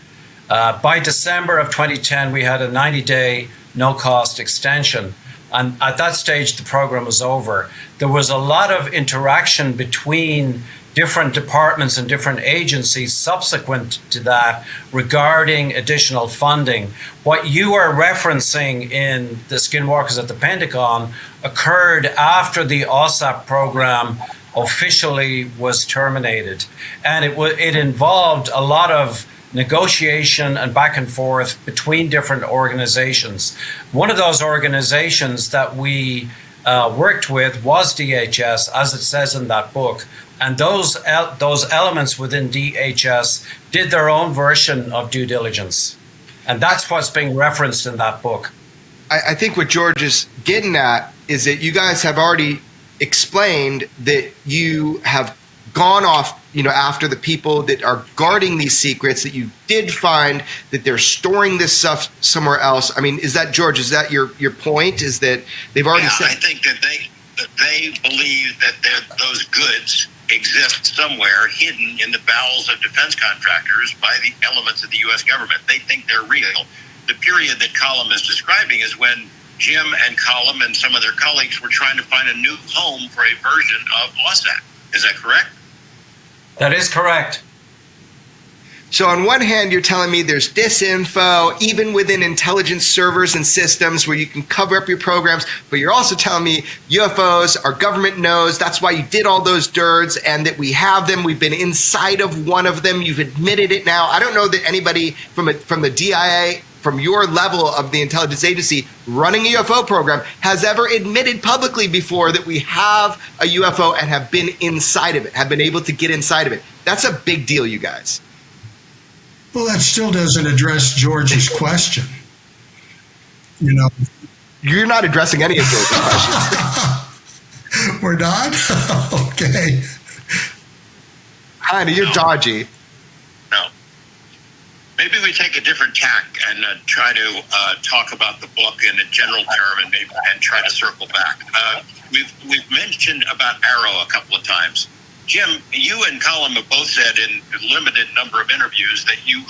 By December of 2010, we had a 90-day no-cost extension. And at that stage, the program was over. There was a lot of interaction between different departments and different agencies subsequent to that regarding additional funding. What you are referencing in the Skinwalkers at the Pentagon occurred after the AAWSAP program officially was terminated. And it involved a lot of negotiation and back and forth between different organizations. One of those organizations that we worked with was DHS, as it says in that book. And those elements within DHS did their own version of due diligence. And that's what's being referenced in that book. I think what George is getting at is that you guys have already explained that you have gone off, after the people that are guarding these secrets, that you did find that they're storing this stuff somewhere else. I mean, is that, George, is that your point? Is that they've already said? I think that they believe that those goods exist somewhere hidden in the bowels of defense contractors by the elements of the U.S. government. They think they're real. The period that Colm is describing is when Jim and Colm and some of their colleagues were trying to find a new home for a version of AAWSAP. Is that correct? That is correct. So on one hand, you're telling me there's disinfo, even within intelligence servers and systems where you can cover up your programs, but you're also telling me UFOs, our government knows, that's why you did all those DIRDs, and that we have them. We've been inside of one of them. You've admitted it now. I don't know that anybody from the DIA, from your level of the intelligence agency running a UFO program, has ever admitted publicly before that we have a UFO and have been inside of it, have been able to get inside of it. That's a big deal, you guys. Well, that still doesn't address George's question. You're not addressing any of George's questions. We're not? Okay. Kinda, you're dodgy. No. Maybe we take a different tack and try to talk about the book in a general term and try to circle back. We've mentioned about Arrow a couple of times. Jim, you and Colm have both said in a limited number of interviews that you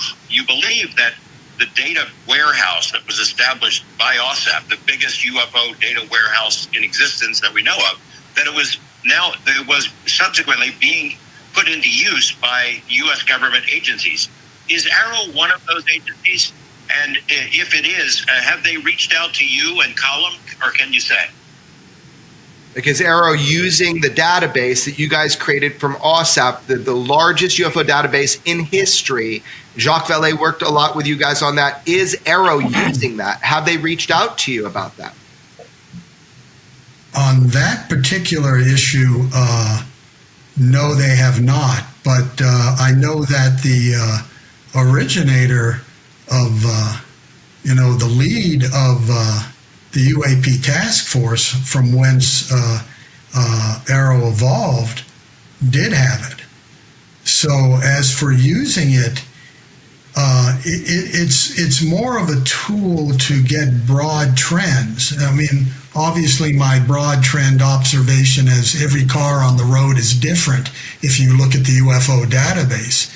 believe that the data warehouse that was established by AAWSAP, the biggest UFO data warehouse in existence that we know of, that it was subsequently being put into use by U.S. government agencies. Is Arrow one of those agencies? And if it is, have they reached out to you and Colm, or can you say? Because Arrow, using the database that you guys created from AAWSAP, the largest UFO database in history, Jacques Vallée worked a lot with you guys on that. Is Arrow using that? Have they reached out to you about that? On that particular issue, no, they have not. But I know that the originator of, the lead of the UAP task force from whence Arrow evolved did have it. So as for using it, it's more of a tool to get broad trends. I mean, Obviously, my broad trend observation is every car on the road is different if you look at the UFO database.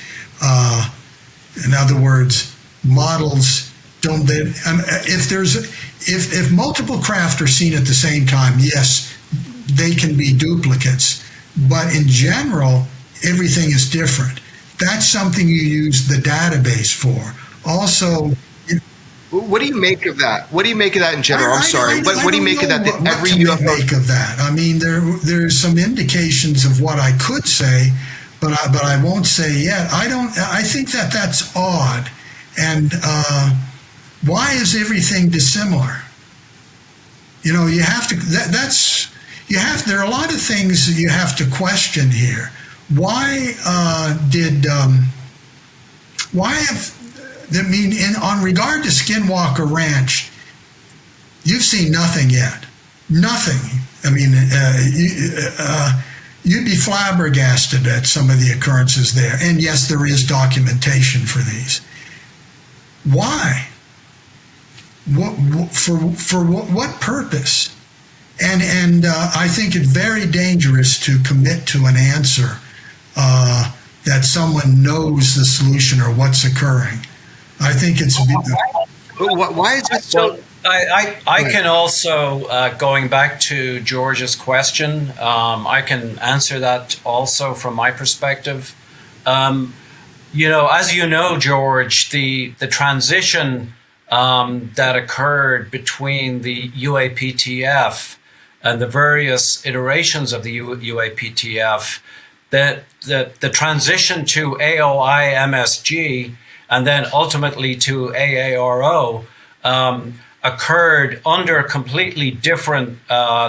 In other words, models don't. If multiple craft are seen at the same time, yes, they can be duplicates. But in general, everything is different. That's something you use the database for. Also, what do you make of that? What do you make of that in general? I'm sorry. What do you make of that? What Every to UFO make of that? I mean, there's some indications of what I could say, but I won't say yet. I think that's odd. And why is everything dissimilar? You know, you have to. There are a lot of things that you have to question here. Why on regard to Skinwalker Ranch, you've seen nothing yet. Nothing. I mean, you'd be flabbergasted at some of the occurrences there. And yes, there is documentation for these. Why? For what purpose? And I think it's very dangerous to commit to an answer that someone knows the solution or what's occurring. I think it's. Why is it so? I can also, going back to George's question, I can answer that also from my perspective. As you know, George, the transition that occurred between the UAPTF and the various iterations of the UAPTF, that the transition to AAWSAP and then ultimately to AARO occurred under completely different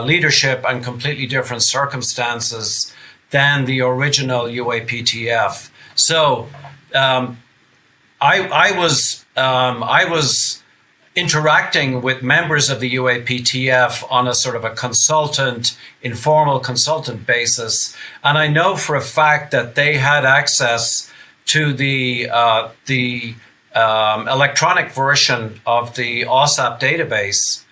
leadership and completely different circumstances than the original UAPTF. So I was interacting with members of the UAPTF on a sort of a informal consultant basis, and I know for a fact that they had access to the electronic version of the AAWSAP database.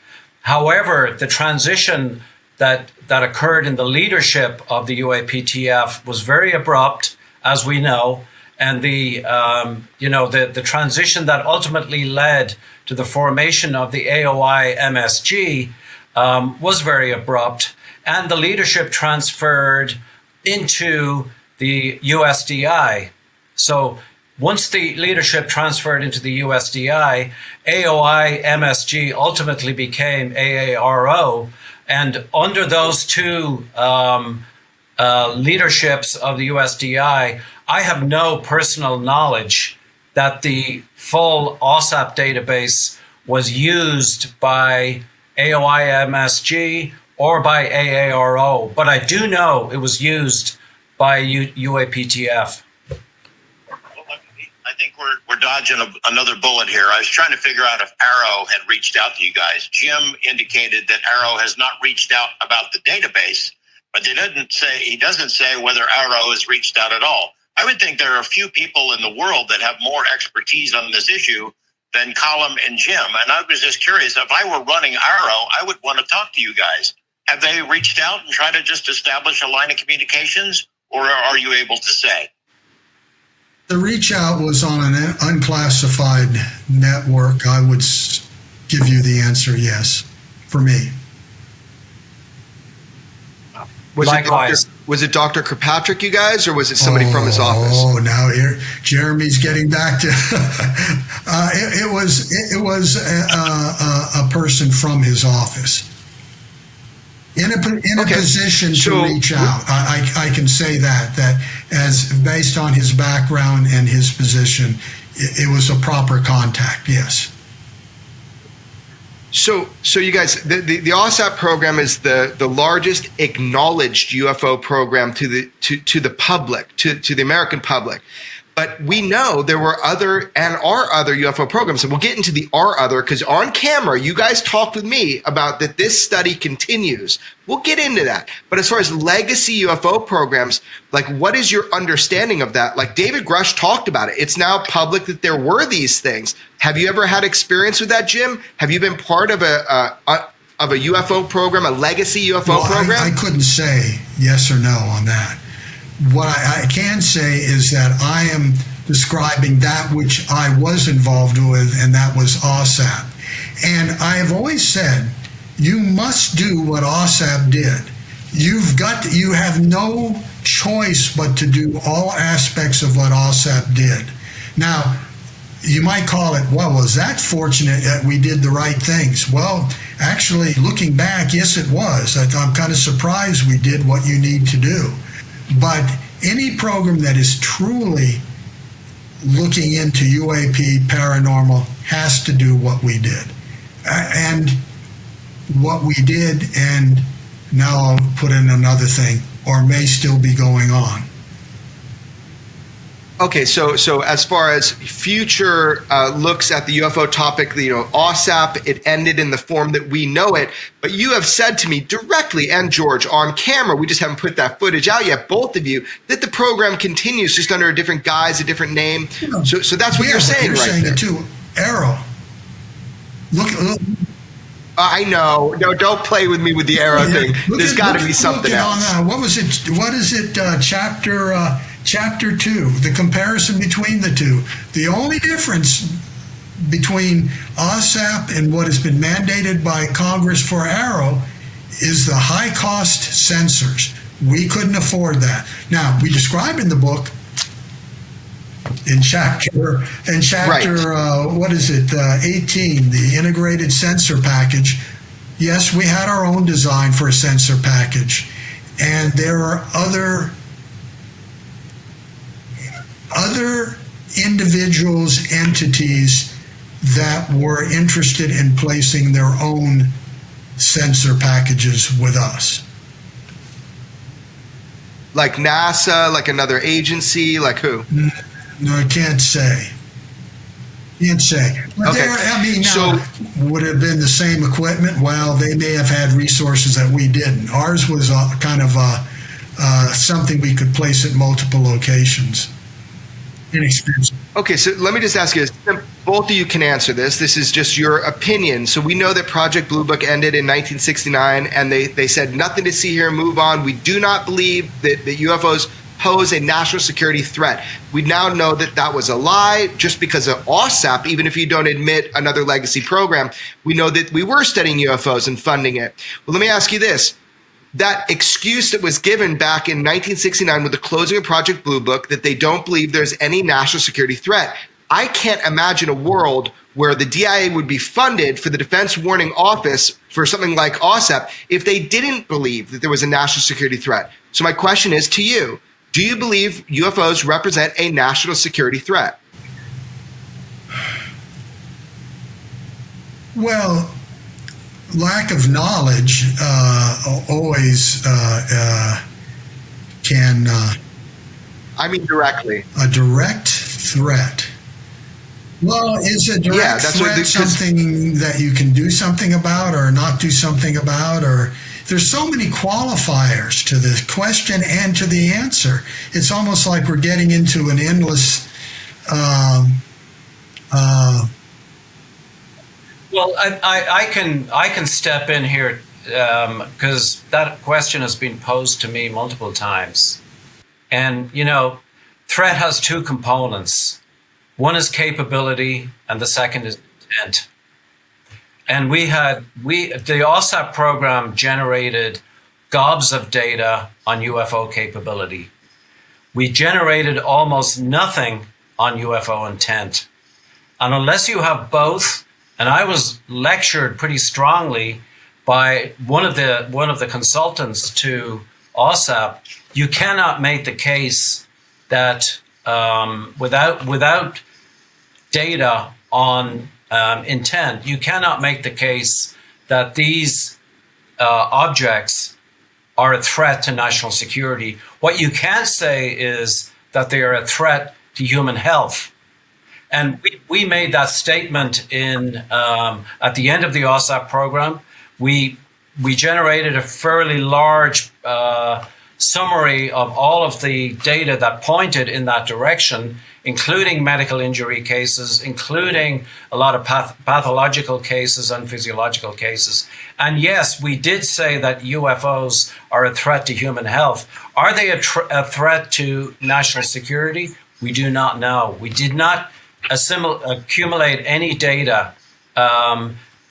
However, the transition that occurred in the leadership of the UAPTF was very abrupt, as we know, and the transition that ultimately led to the formation of the AAWSAP was very abrupt, and the leadership transferred into the USDI. So once the leadership transferred into the USDI, AAWSAP ultimately became AARO, and under those two leaderships of the USDI, I have no personal knowledge that the full AAWSAP database was used by AAWSAP or by AARO, but I do know it was used by UAPTF. I think we're dodging another bullet here. I was trying to figure out if Arrow had reached out to you guys. Jim indicated that Arrow has not reached out about the database, but he doesn't say whether Arrow has reached out at all. I would think there are a few people in the world that have more expertise on this issue than Colm and Jim. And I was just curious, if I were running Arrow, I would want to talk to you guys. Have they reached out and tried to just establish a line of communications, or are you able to say? The reach out was on an unclassified network. I would give you the answer yes, for me. Was it Dr. Kirkpatrick, you guys, or was it somebody from his office? Oh, now here, Jeremy's getting back to. It was a person from his office in a position to reach out. I can say that as based on his background and his position, it was a proper contact. Yes. So you guys, the AAWSAP program is the largest acknowledged UFO program to the public, to the American public. But we know there were other UFO programs, and we'll get into the other because on camera, you guys talked with me about that this study continues. We'll get into that. But as far as legacy UFO programs, like what is your understanding of that? Like David Grush talked about it. It's now public that there were these things. Have you ever had experience with that, Jim? Have you been part of of a UFO program, a legacy UFO program? I couldn't say yes or no on that. What I can say is that I am describing that which I was involved with, and that was AAWSAP. And I have always said, you must do what AAWSAP did. You have no choice but to do all aspects of what AAWSAP did. Now, you might call it, well, was that fortunate that we did the right things? Well, actually, looking back, yes, it was. I'm kind of surprised we did what you need to do. But any program that is truly looking into UAP paranormal has to do what we did. And what we did, and now I'll put in another thing, or may still be going on. Okay, so as far as future looks at the UFO topic, AAWSAP, it ended in the form that we know it. But you have said to me directly, and George, on camera, we just haven't put that footage out yet, both of you, that the program continues just under a different guise, a different name. So that's what you're saying, right? You're saying it too. Arrow. Look. I know. No, don't play with me with the arrow thing. There's got to be something else. What was it? What is it? Chapter 2, the comparison between the two. The only difference between AAWSAP and what has been mandated by Congress for Arrow is the high cost sensors. We couldn't afford that. Now, we describe in the book, in chapter right. What is it, 18, the integrated sensor package. Yes, we had our own design for a sensor package. And there are other individuals, entities that were interested in placing their own sensor packages with us. Like NASA, like another agency, like who? No, I can't say. But okay. Now, would it have been the same equipment? Well, they may have had resources that we didn't. Ours was kind of something we could place at multiple locations. Inexpensive. Okay, so let me just ask you this. Both of you can answer this. This is just your opinion. So we know that Project Blue Book ended in 1969, and they said nothing to see here, move on. We do not believe that UFOs pose a national security threat. We now know that that was a lie just because of AAWSAP. Even if you don't admit another legacy program, we know that we were studying UFOs and funding it. Well, let me ask you this. That excuse that was given back in 1969 with the closing of Project Blue Book, that they don't believe there's any national security threat. I can't imagine a world where the DIA would be funded for the Defense Warning Office for something like AAWSAP if they didn't believe that there was a national security threat. So my question is to you, do you believe UFOs represent a national security threat? Well, lack of knowledge always can... I mean directly. A direct threat. Well, is a direct threat something that you can do something about or not do something about? Or there's so many qualifiers to the question and to the answer. It's almost like we're getting into an endless... Well, I can step in here because that question has been posed to me multiple times. And, threat has two components. One is capability and the second is intent. And the AAWSAP program generated gobs of data on UFO capability. We generated almost nothing on UFO intent. And unless you have both, and I was lectured pretty strongly by one of the consultants to AAWSAP, you cannot make the case that without data on intent, you cannot make the case that these objects are a threat to national security. What you can say is that they are a threat to human health. And we made that statement at the end of the AAWSAP program. We generated a fairly large summary of all of the data that pointed in that direction, including medical injury cases, including a lot of pathological cases and physiological cases. And yes, we did say that UFOs are a threat to human health. Are they a threat to national security? We do not know. We did not accumulate any data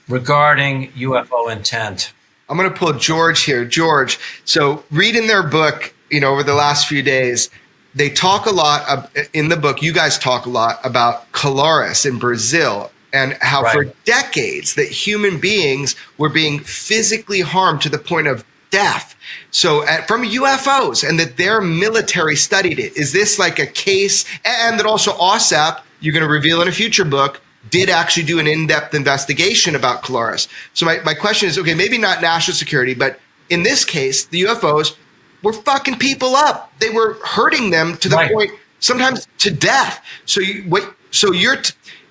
regarding UFO intent. I'm going to pull George here. George, so reading their book, over the last few days, they talk a lot in the book. You guys talk a lot about Kelleher in Brazil and how for decades that human beings were being physically harmed to the point of death. So from UFOs, and that their military studied it. Is this like a case? And that also AAWSAP, you're going to reveal in a future book, did actually do an in-depth investigation about Kelleher. So my question is, okay, maybe not national security, but in this case, the UFOs were fucking people up. They were hurting them to the point, sometimes to death. So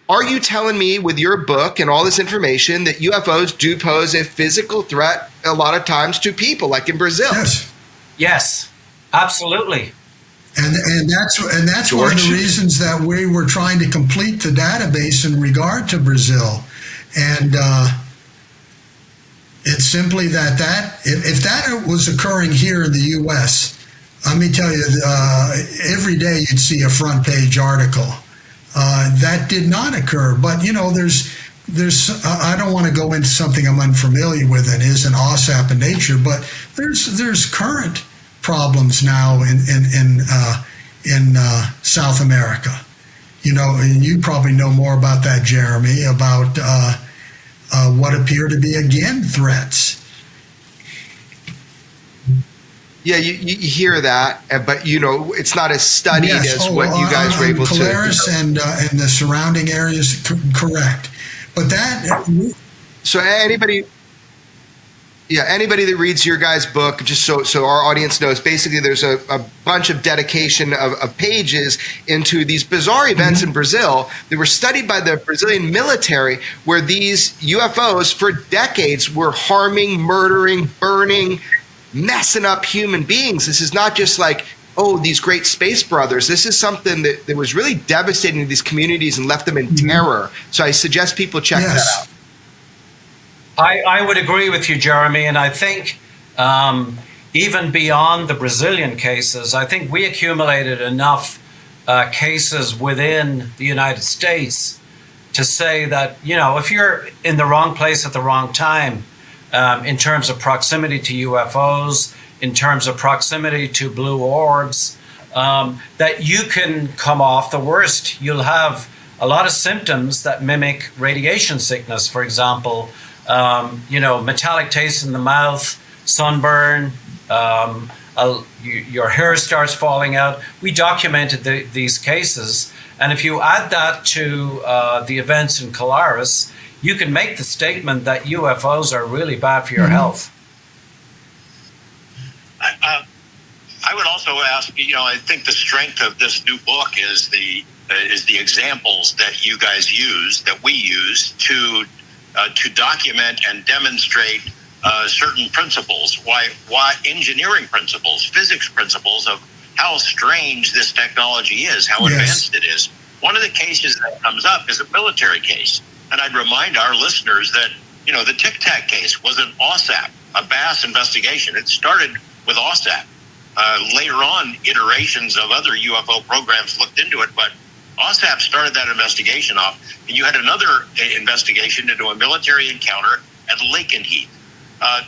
are you telling me with your book and all this information that UFOs do pose a physical threat a lot of times to people, like in Brazil? Yes, absolutely. And that's one of the reasons that we were trying to complete the database in regard to Brazil. And it's simply that if that was occurring here in the U.S., let me tell you, every day you'd see a front page article. That did not occur. But, there's I don't want to go into something I'm unfamiliar with and isn't AAWSAP in nature, but there's current problems now in South America, and you probably know more about that, Jeremy, about what appear to be again threats. Yeah, you hear that, but it's not as studied as what you guys were able Kelleher to. And the surrounding areas, correct, but that. So anybody that reads your guys' book, just so our audience knows, basically there's a bunch of dedication of pages into these bizarre events in Brazil that were studied by the Brazilian military, where these UFOs for decades were harming, murdering, burning, messing up human beings. This is not just like, these great space brothers. This is something that was really devastating to these communities and left them in terror. So I suggest people check that out. I would agree with you, Jeremy, and I think even beyond the Brazilian cases, I think we accumulated enough cases within the United States to say that, if you're in the wrong place at the wrong time, in terms of proximity to UFOs, in terms of proximity to blue orbs, that you can come off the worst. You'll have a lot of symptoms that mimic radiation sickness, for example, metallic taste in the mouth, sunburn, your hair starts falling out. We documented these cases. And if you add that to the events in Kelleher, you can make the statement that UFOs are really bad for your health. I would also ask, I think the strength of this new book is the examples that you guys use, that we use to document and demonstrate certain principles, why engineering principles, physics principles of how strange this technology is, how advanced it is. One of the cases that comes up is a military case. And I'd remind our listeners that, the Tic Tac case was an AAWSAP, a BASS investigation. It started with AAWSAP. Later on, iterations of other UFO programs looked into it, but AAWSAP started that investigation off. And you had another investigation into a military encounter at Lacatski.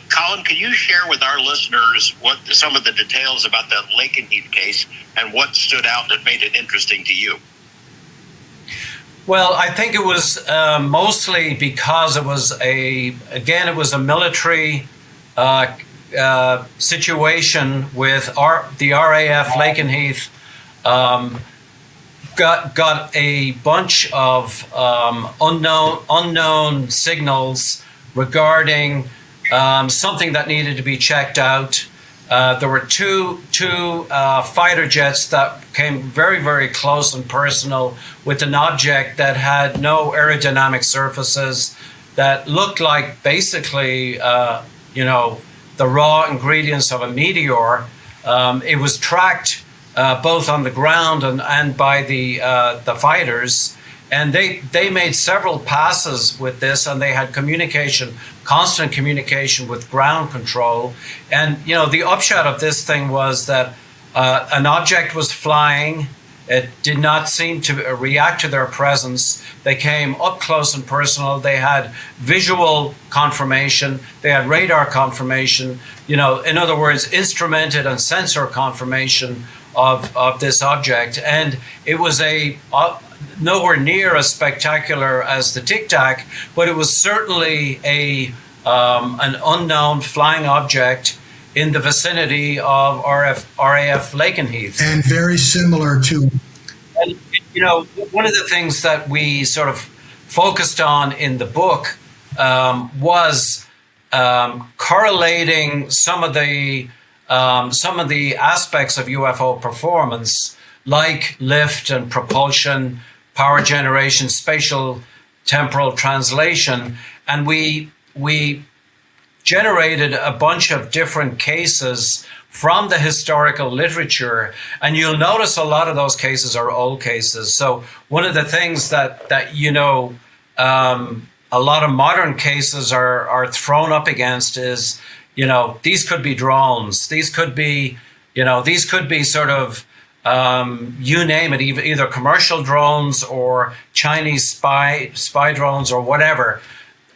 Colm, can you share with our listeners what some of the details about that Lacatski case and what stood out that made it interesting to you? Well, I think it was mostly because it was a military situation with the RAF Lakenheath. Got a bunch of unknown signals regarding something that needed to be checked out. There were two fighter jets that came very, very close and personal with an object that had no aerodynamic surfaces, that looked like basically, the raw ingredients of a meteor. It was tracked both on the ground and by the fighters. And they made several passes with this, and they had constant communication with ground control. And, the upshot of this thing was that an object was flying. It did not seem to react to their presence. They came up close and personal. They had visual confirmation. They had radar confirmation. In other words, instrumented and sensor confirmation of this object. And it was nowhere near as spectacular as the Tic Tac, but it was certainly an unknown flying object in the vicinity of RAF Lakenheath. And very similar to... And, one of the things that we sort of focused on in the book was correlating some of the aspects of UFO performance, like lift and propulsion, power generation, spatial temporal translation, and we generated a bunch of different cases from the historical literature, and you'll notice a lot of those cases are old cases. So one of the things that a lot of modern cases are thrown up against is, these could be drones, these could be sort of you name it, either commercial drones or Chinese spy drones or whatever.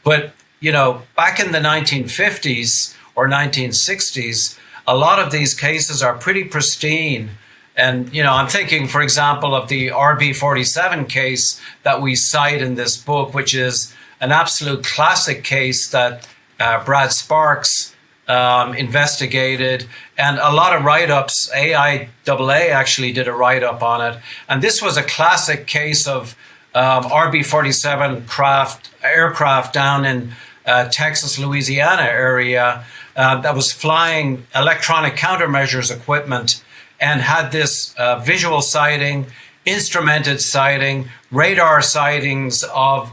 But back in the 1950s or 1960s, a lot of these cases are pretty pristine. And, I'm thinking, for example, of the RB-47 case that we cite in this book, which is an absolute classic case that Brad Sparks investigated. And a lot of write-ups, AAWSAP actually did a write-up on it. And this was a classic case of RB-47 aircraft down in Texas, Louisiana area that was flying electronic countermeasures equipment and had this visual sighting, instrumented sighting, radar sightings of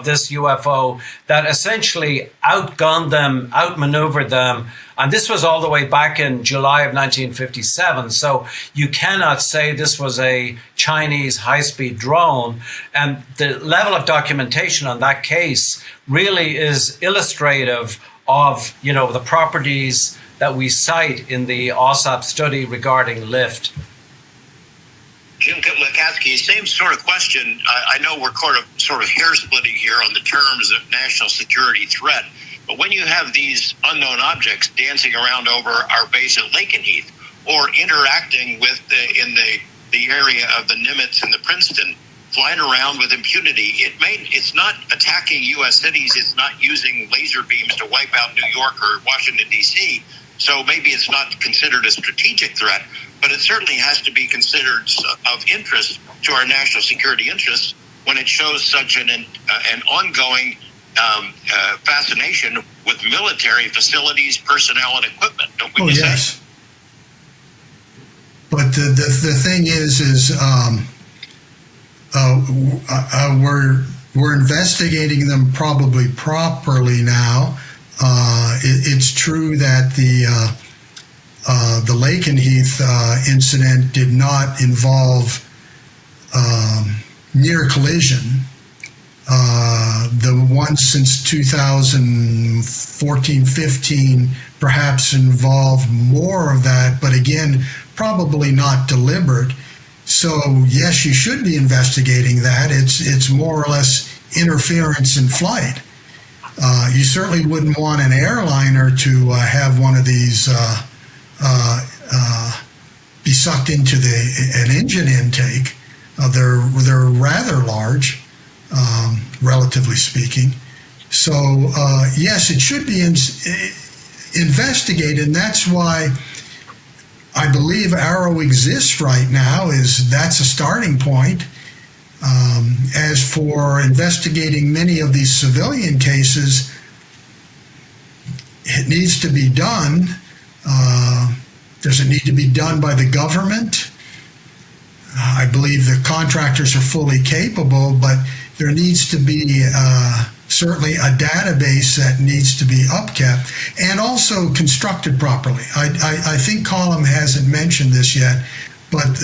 this UFO that essentially outgunned them, outmaneuvered them. And this was all the way back in July of 1957. So you cannot say this was a Chinese high-speed drone. And the level of documentation on that case really is illustrative of, the properties that we cite in the AAWSAP study regarding lift. Jim Lacatski, same sort of question. I know we're sort of hair splitting here on the terms of national security threat, but when you have these unknown objects dancing around over our base at Lakenheath or interacting with in the area of the Nimitz and the Princeton, flying around with impunity, it's not attacking U.S. cities. It's not using laser beams to wipe out New York or Washington, D.C., so maybe it's not considered a strategic threat, but it certainly has to be considered of interest to our national security interests when it shows such an ongoing fascination with military facilities, personnel, and equipment. Don't we say? Yes. But the thing is we're investigating them probably properly now. It's true that the Lakenheath incident did not involve near collision. The one since 2014-15 perhaps involved more of that, but again, probably not deliberate. So yes, you should be investigating that. It's more or less interference in flight. You certainly wouldn't want an airliner to have one of these be sucked into an engine intake. They're rather large, relatively speaking. So yes, it should be investigated, and that's why I believe Arrow exists right now. That's a starting point. As for investigating many of these civilian cases, it needs to be done. Does it need to be done by the government? I believe the contractors are fully capable, but there needs to be certainly a database that needs to be upkept and also constructed properly. I think Colm hasn't mentioned this yet, but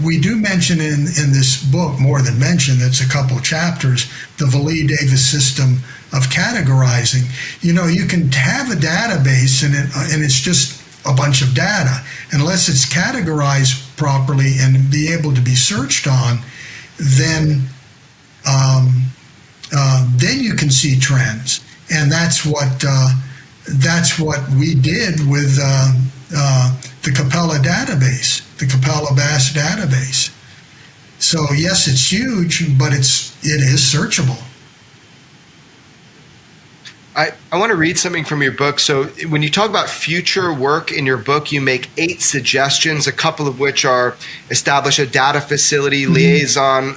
we do mention in this book, more than mention, it's a couple chapters, the Vallee-Davis system of categorizing. You know, you can have a database and it's just a bunch of data. Unless it's categorized properly and be able to be searched on, then you can see trends. And that's what we did with the Capella database, the Capella BAS database. So yes, it's huge, but it is searchable. I want to read something from your book. So when you talk about future work in your book, you make 8 suggestions, a couple of which are establish a data facility liaison,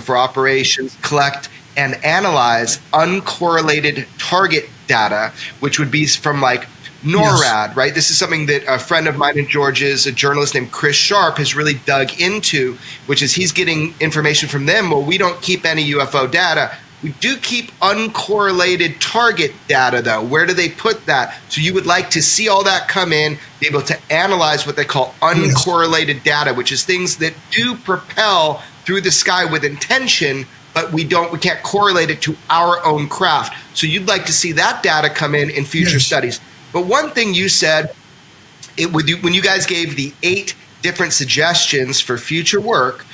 for operations, collect and analyze uncorrelated target data, which would be from like NORAD, right? This is something that a friend of mine and George's, a journalist named Chris Sharp, has really dug into, which is he's getting information from them. Well, we don't keep any UFO data. We do keep uncorrelated target data, though. Where do they put that? So you would like to see all that come in, be able to analyze what they call uncorrelated data, which is things that do propel through the sky with intention, but we can't correlate it to our own craft. So you'd like to see that data come in future studies. But one thing you said, when you guys gave the 8 different suggestions for future work,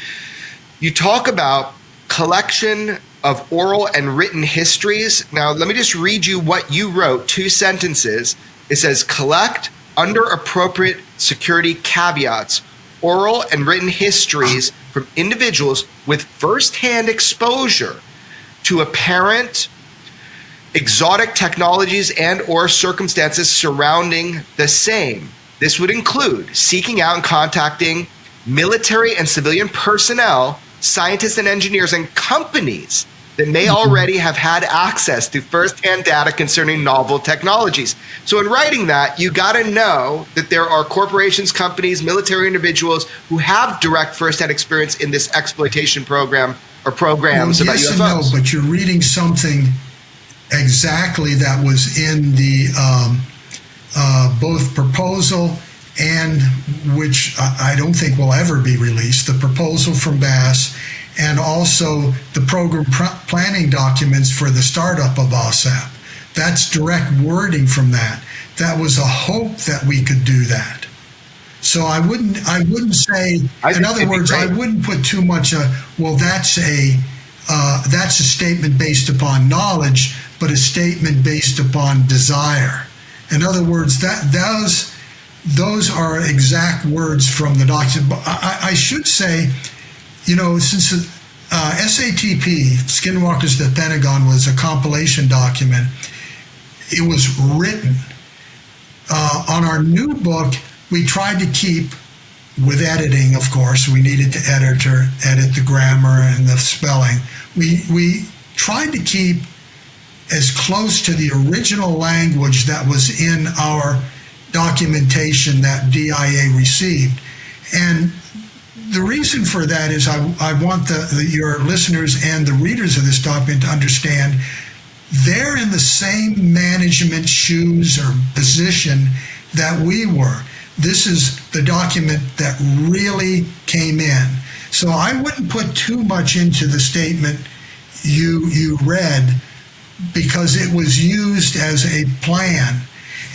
you talk about collection of oral and written histories. Now, let me just read you what you wrote, 2 sentences. It says, collect, under appropriate security caveats, oral and written histories from individuals with firsthand exposure to apparent exotic technologies and or circumstances surrounding the same. This would include seeking out and contacting military and civilian personnel, scientists and engineers, and companies that may already have had access to firsthand data concerning novel technologies. So in writing that, you got to know that there are corporations, companies, military individuals who have direct firsthand experience in this exploitation program or programs about yes UFOs. And no, but you're reading something exactly that was in the both proposal and which I don't think will ever be released, the proposal from BAS, and also the program planning documents for the startup of AAWSAP. That's direct wording from that. That was a hope that we could do that. So I wouldn't say, in other words, I wouldn't put too much, that's a statement based upon knowledge, but a statement based upon desire. In other words, those are exact words from the document. But I should say, since SATP, Skinwalkers to the Pentagon, was a compilation document, it was written. On our new book, we tried to keep, with editing, of course, we needed to edit the grammar and the spelling. We tried to keep as close to the original language that was in our documentation that DIA received. And the reason for that is I want your listeners and the readers of this document to understand they're in the same management shoes or position that we were. This is the document that really came in. So I wouldn't put too much into the statement you read because it was used as a plan.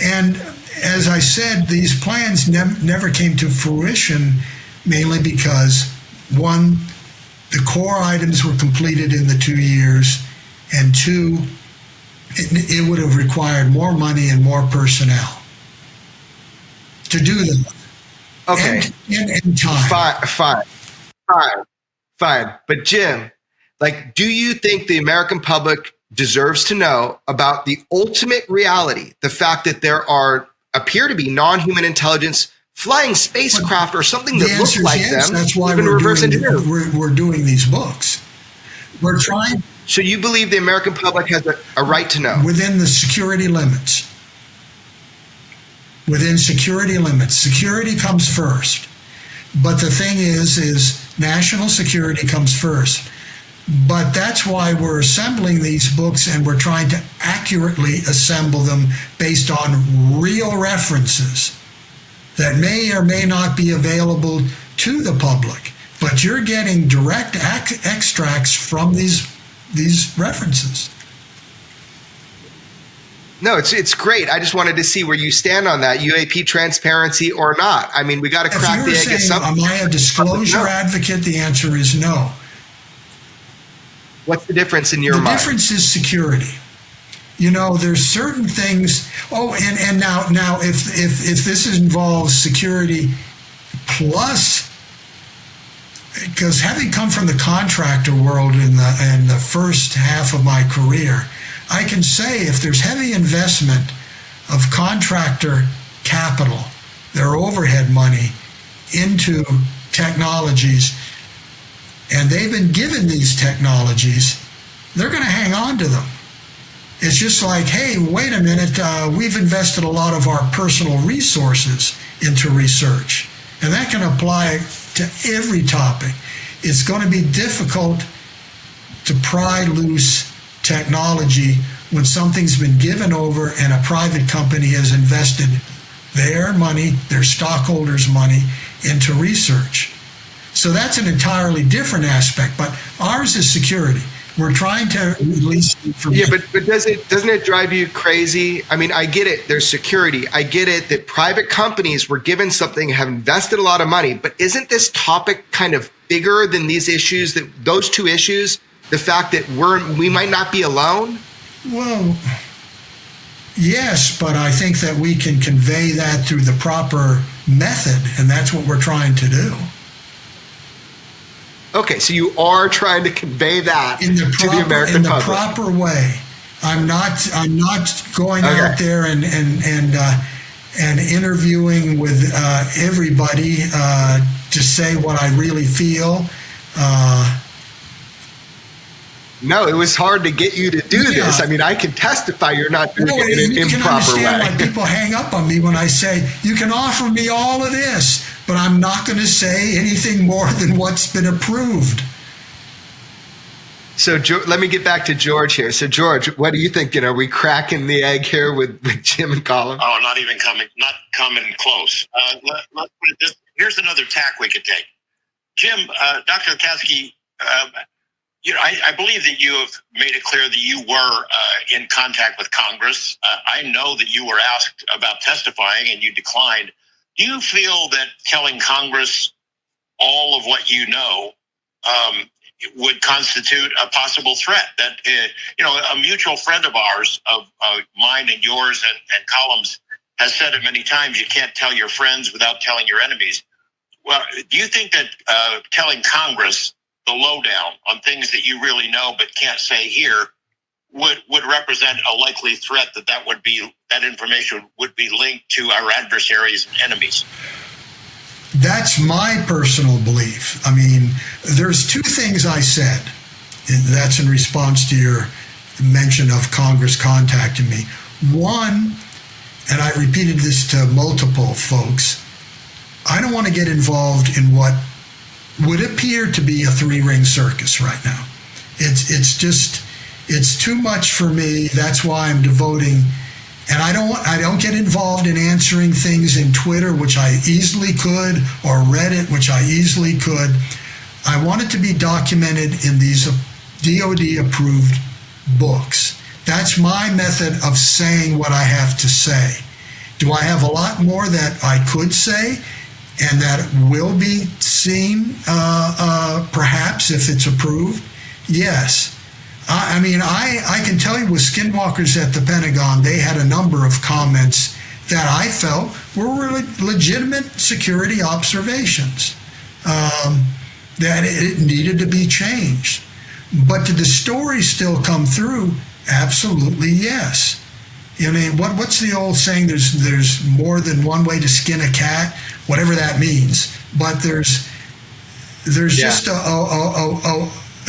And as I said, these plans never came to fruition, mainly because, one, the core items were completed in the 2 years, and 2, it would have required more money and more personnel to do them. Okay. And time. Fine. But Jim, do you think the American public deserves to know about the ultimate reality, the fact that there appear to be non-human intelligence flying spacecraft or something that looks like them? That's why we're doing these books. We're trying. So you believe the American public has a right to know? Within the security limits. Within security limits. Security comes first. But the thing is national security comes first. But that's why we're assembling these books, and we're trying to accurately assemble them based on real references that may or may not be available to the public. But you're getting direct extracts from these references. No, it's great. I just wanted to see where you stand on that, UAP transparency or not. I mean, we got to crack the egg at something. Am I a disclosure advocate? The answer is no. What's the difference in your mind? The difference is security. You know, there's certain things. Oh, and now, if this involves security plus, because having come from the contractor world in the first half of my career, I can say if there's heavy investment of contractor capital, their overhead money, into technologies, and they've been given these technologies, they're going to hang on to them. It's just like, hey, wait a minute, we've invested a lot of our personal resources into research, and that can apply to every topic. It's going to be difficult to pry loose technology when something's been given over and a private company has invested their money, their stockholders' money, into research. So that's an entirely different aspect, but ours is security. We're trying to release information. Yeah, but doesn't it drive you crazy? I mean, I get it. There's security. I get it that private companies were given something, have invested a lot of money, but isn't this topic kind of bigger than these issues, that those two issues? The fact that we might not be alone? Well, yes, but I think that we can convey that through the proper method, and that's what we're trying to do. Okay, so you are trying to convey that to the American public. In the proper way. I'm not going out there and interviewing with everybody to say what I really feel. No, it was hard to get you to do this. I mean, I can testify you're not doing it in an improper way. You can understand why people hang up on me when I say, you can offer me all of this, but I'm not going to say anything more than what's been approved. So let me get back to George here. So George, what do you think? Are we cracking the egg here with Jim and Colm? Oh, not coming close. Let's put it this. Here's another tack we could take. Jim, Dr. Lacatski, I believe that you have made it clear that you were in contact with Congress. I know that you were asked about testifying and you declined. Do you feel that telling Congress all of what you know would constitute a possible threat? That a mutual friend of ours, of mine and yours and Colm's, has said it many times: you can't tell your friends without telling your enemies. Well, do you think that telling Congress the lowdown on things that you really know but can't say here would represent a likely threat, that information would be linked to our adversaries and enemies? That's my personal belief. I mean, there's two things I said. That's in response to your mention of Congress contacting me. One, and I repeated this to multiple folks, I don't want to get involved in what would appear to be a three-ring circus right now. It's too much for me. That's why I'm devoting, and I don't get involved in answering things in Twitter, which I easily could, or Reddit, which I easily could. I want it to be documented in these DoD-approved books. That's my method of saying what I have to say. Do I have a lot more that I could say and that will be seen, perhaps, if it's approved? Yes. I mean, I can tell you with skinwalkers at the Pentagon, they had a number of comments that I felt were really legitimate security observations, that it needed to be changed. But did the story still come through? Absolutely yes. I mean, what's the old saying? There's more than one way to skin a cat, whatever that means. But there's just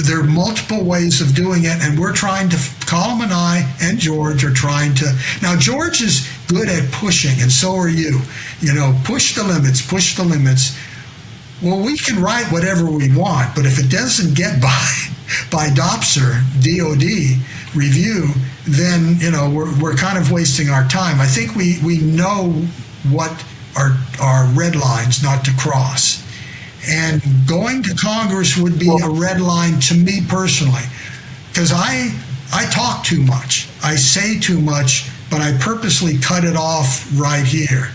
there are multiple ways of doing it, and we're trying to. Colm and I and George are trying to. Now George is good at pushing, and so are you. Push the limits, push the limits. Well, we can write whatever we want, but if it doesn't get by by DOD review, then we're kind of wasting our time. I think we know what are red lines not to cross, and going to Congress would be a red line to me personally, because I talk too much, I say too much, but I purposely cut it off right here.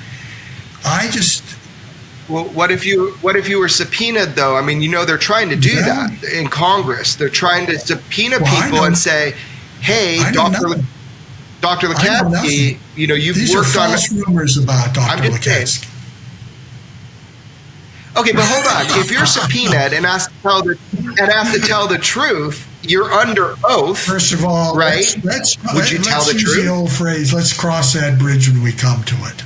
Well, what if you were subpoenaed, though? I mean, they're trying to do that in Congress. They're trying to subpoena people and say, "Hey, Dr. Lacatski, you've These worked are on false rumors about Dr. Lacatski." Okay, but hold on. If you're subpoenaed and asked to tell the truth, you're under oath. First of all, right? Would you tell the truth? Let's use the old phrase, let's cross that bridge when we come to it.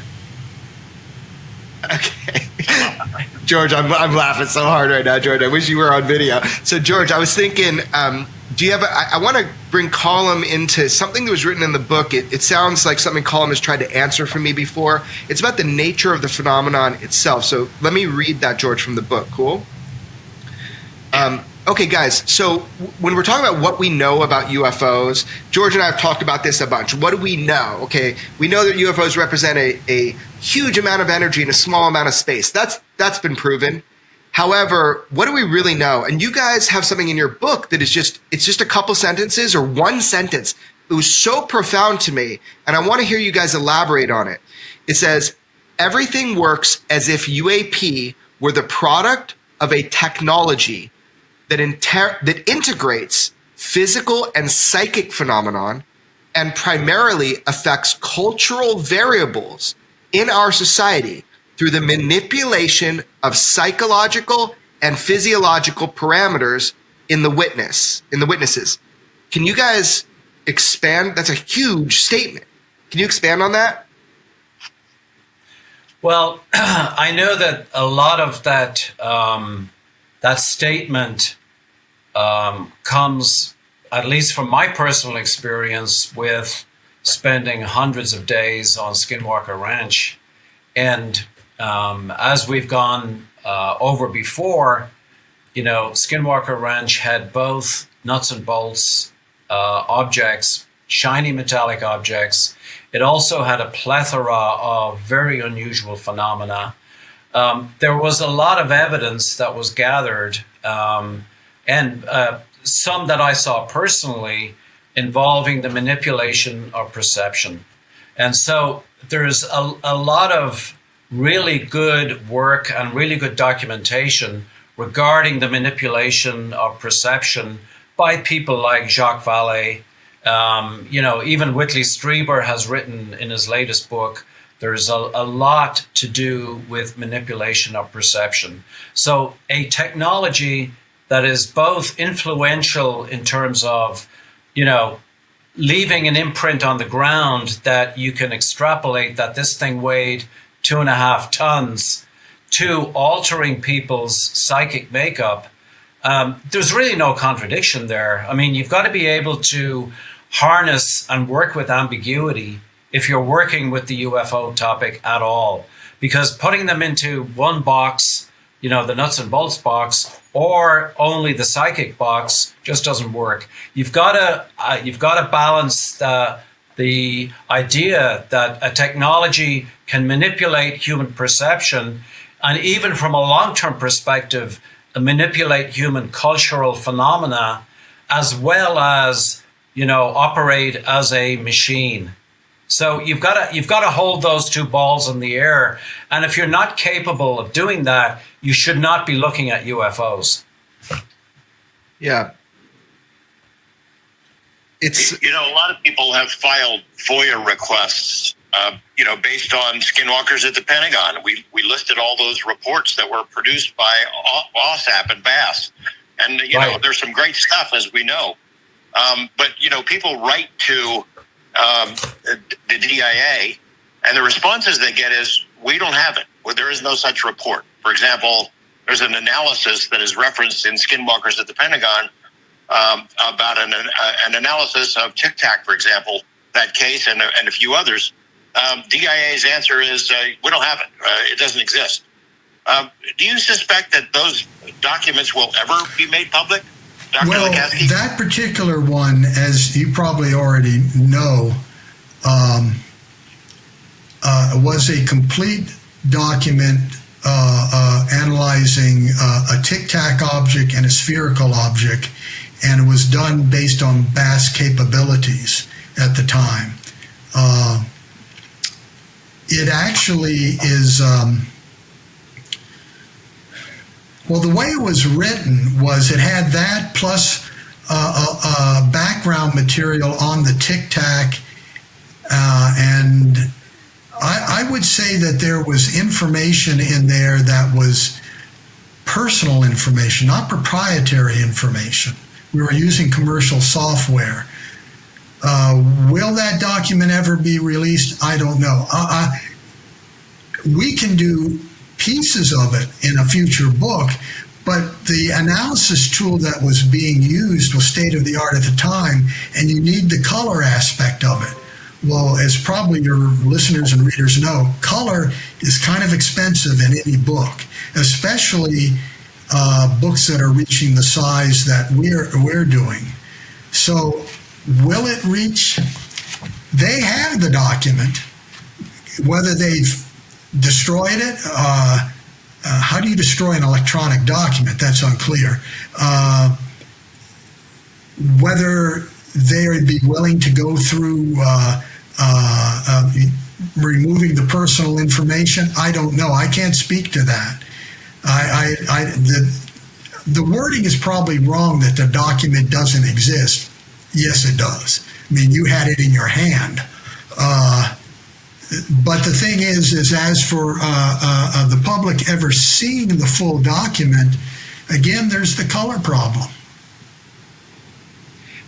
Okay. George, I'm laughing so hard right now, George. I wish you were on video. So, George, I was thinking, do you have I want to bring Colm into something that was written in the book. It sounds like something Colm has tried to answer for me before. It's about the nature of the phenomenon itself. So let me read that, George, from the book. Cool? Okay, guys. So when we're talking about what we know about UFOs, George and I have talked about this a bunch. What do we know? Okay, we know that UFOs represent a huge amount of energy in a small amount of space. That's been proven. However, what do we really know? And you guys have something in your book that is just a couple sentences or one sentence. It was so profound to me, and I want to hear you guys elaborate on it. It says, everything works as if UAP were the product of a technology that integrates physical and psychic phenomenon and primarily affects cultural variables in our society through the manipulation of psychological and physiological parameters in the witnesses. Can you guys expand? That's a huge statement. Can you expand on that? Well, I know that a lot of that that statement comes, at least from my personal experience, with spending hundreds of days on Skinwalker Ranch. And as we've gone over before, Skinwalker Ranch had both nuts and bolts objects, shiny metallic objects. It also had a plethora of very unusual phenomena. There was a lot of evidence that was gathered, and some that I saw personally involving the manipulation of perception. And so there's a lot of really good work and really good documentation regarding the manipulation of perception by people like Jacques Vallée. Even Whitley Strieber has written in his latest book, there's a lot to do with manipulation of perception. So a technology that is both influential in terms of, leaving an imprint on the ground that you can extrapolate that this thing weighed 2.5 tons, to altering people's psychic makeup. There's really no contradiction there. I mean, you've got to be able to harness and work with ambiguity if you're working with the UFO topic at all, because putting them into one box, the nuts and bolts box, or only the psychic box, just doesn't work. You've got to balance the idea that a technology can manipulate human perception, and even from a long-term perspective, manipulate human cultural phenomena, as well as operate as a machine. So you've got to hold those two balls in the air, and if you're not capable of doing that, you should not be looking at UFOs. Yeah. It's a lot of people have filed FOIA requests, based on skinwalkers at the Pentagon. We listed all those reports that were produced by AAWSAP and BASS, and Right. There's some great stuff, as we know. But people write to the DIA, and the responses they get is, "We don't have it. Well, there is no such report." For example, there's an analysis that is referenced in Skinwalkers at the Pentagon about an analysis of Tic Tac, for example, that case, and a few others. DIA's answer is, "We don't have it. It doesn't exist." Do you suspect that those documents will ever be made public? Dr. Well, Lacatski? that particular one, as you probably already know, was a complete document analyzing a tic-tac object and a spherical object, and it was done based on BAS capabilities at the time. It actually is, well, the way it was written was it had that plus background material on the tic-tac, and I would say that there was information in there that was personal information, not proprietary information. We were using commercial software. Will that document ever be released? I don't know. We can do pieces of it in a future book, but the analysis tool that was being used was state of the art at the time, and you need the color aspect of it. Well, as probably your listeners and readers know, color is kind of expensive in any book, especially books that are reaching the size that we're doing. So will it reach? They have the document. Whether they've destroyed it, how do you destroy an electronic document? That's unclear. Whether they would be willing to go through removing the personal information, I don't know. I can't speak to that. The wording is probably wrong that the document doesn't exist. Yes, it does. I mean, you had it in your hand. But the thing is as for the public ever seeing the full document, again, there's the color problem.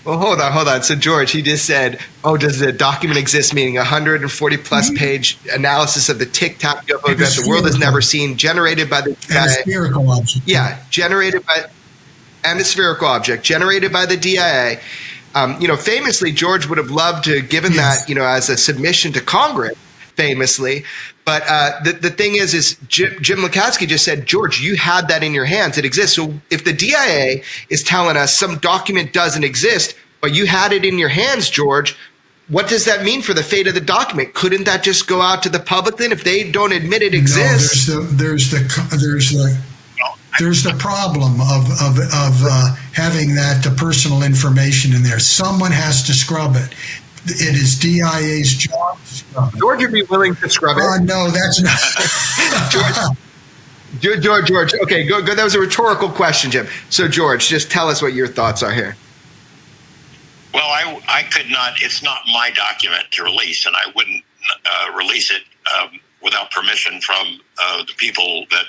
Well, hold on. So, George, he just said, does the document exist, meaning 140-plus page analysis of the tic-tac UFO that the world has never seen, generated by the... And a spherical object. Yeah, generated by... And a spherical object, generated by the DIA. Famously, George would have loved to have given that, as a submission to Congress, famously. But the thing is Jim Lacatski just said, George, you had that in your hands. It exists. So if the DIA is telling us some document doesn't exist, but you had it in your hands, George, what does that mean for the fate of the document? Couldn't that just go out to the public then if they don't admit it exists? No, there's the problem of having that personal information in there. Someone has to scrub it. It is DIA's job to scrub it. George would be willing to scrub it. No, that's not. George. Okay, go. That was a rhetorical question, Jim. So, George, just tell us what your thoughts are here. Well, I could not. It's not my document to release, and I wouldn't release it without permission from the people that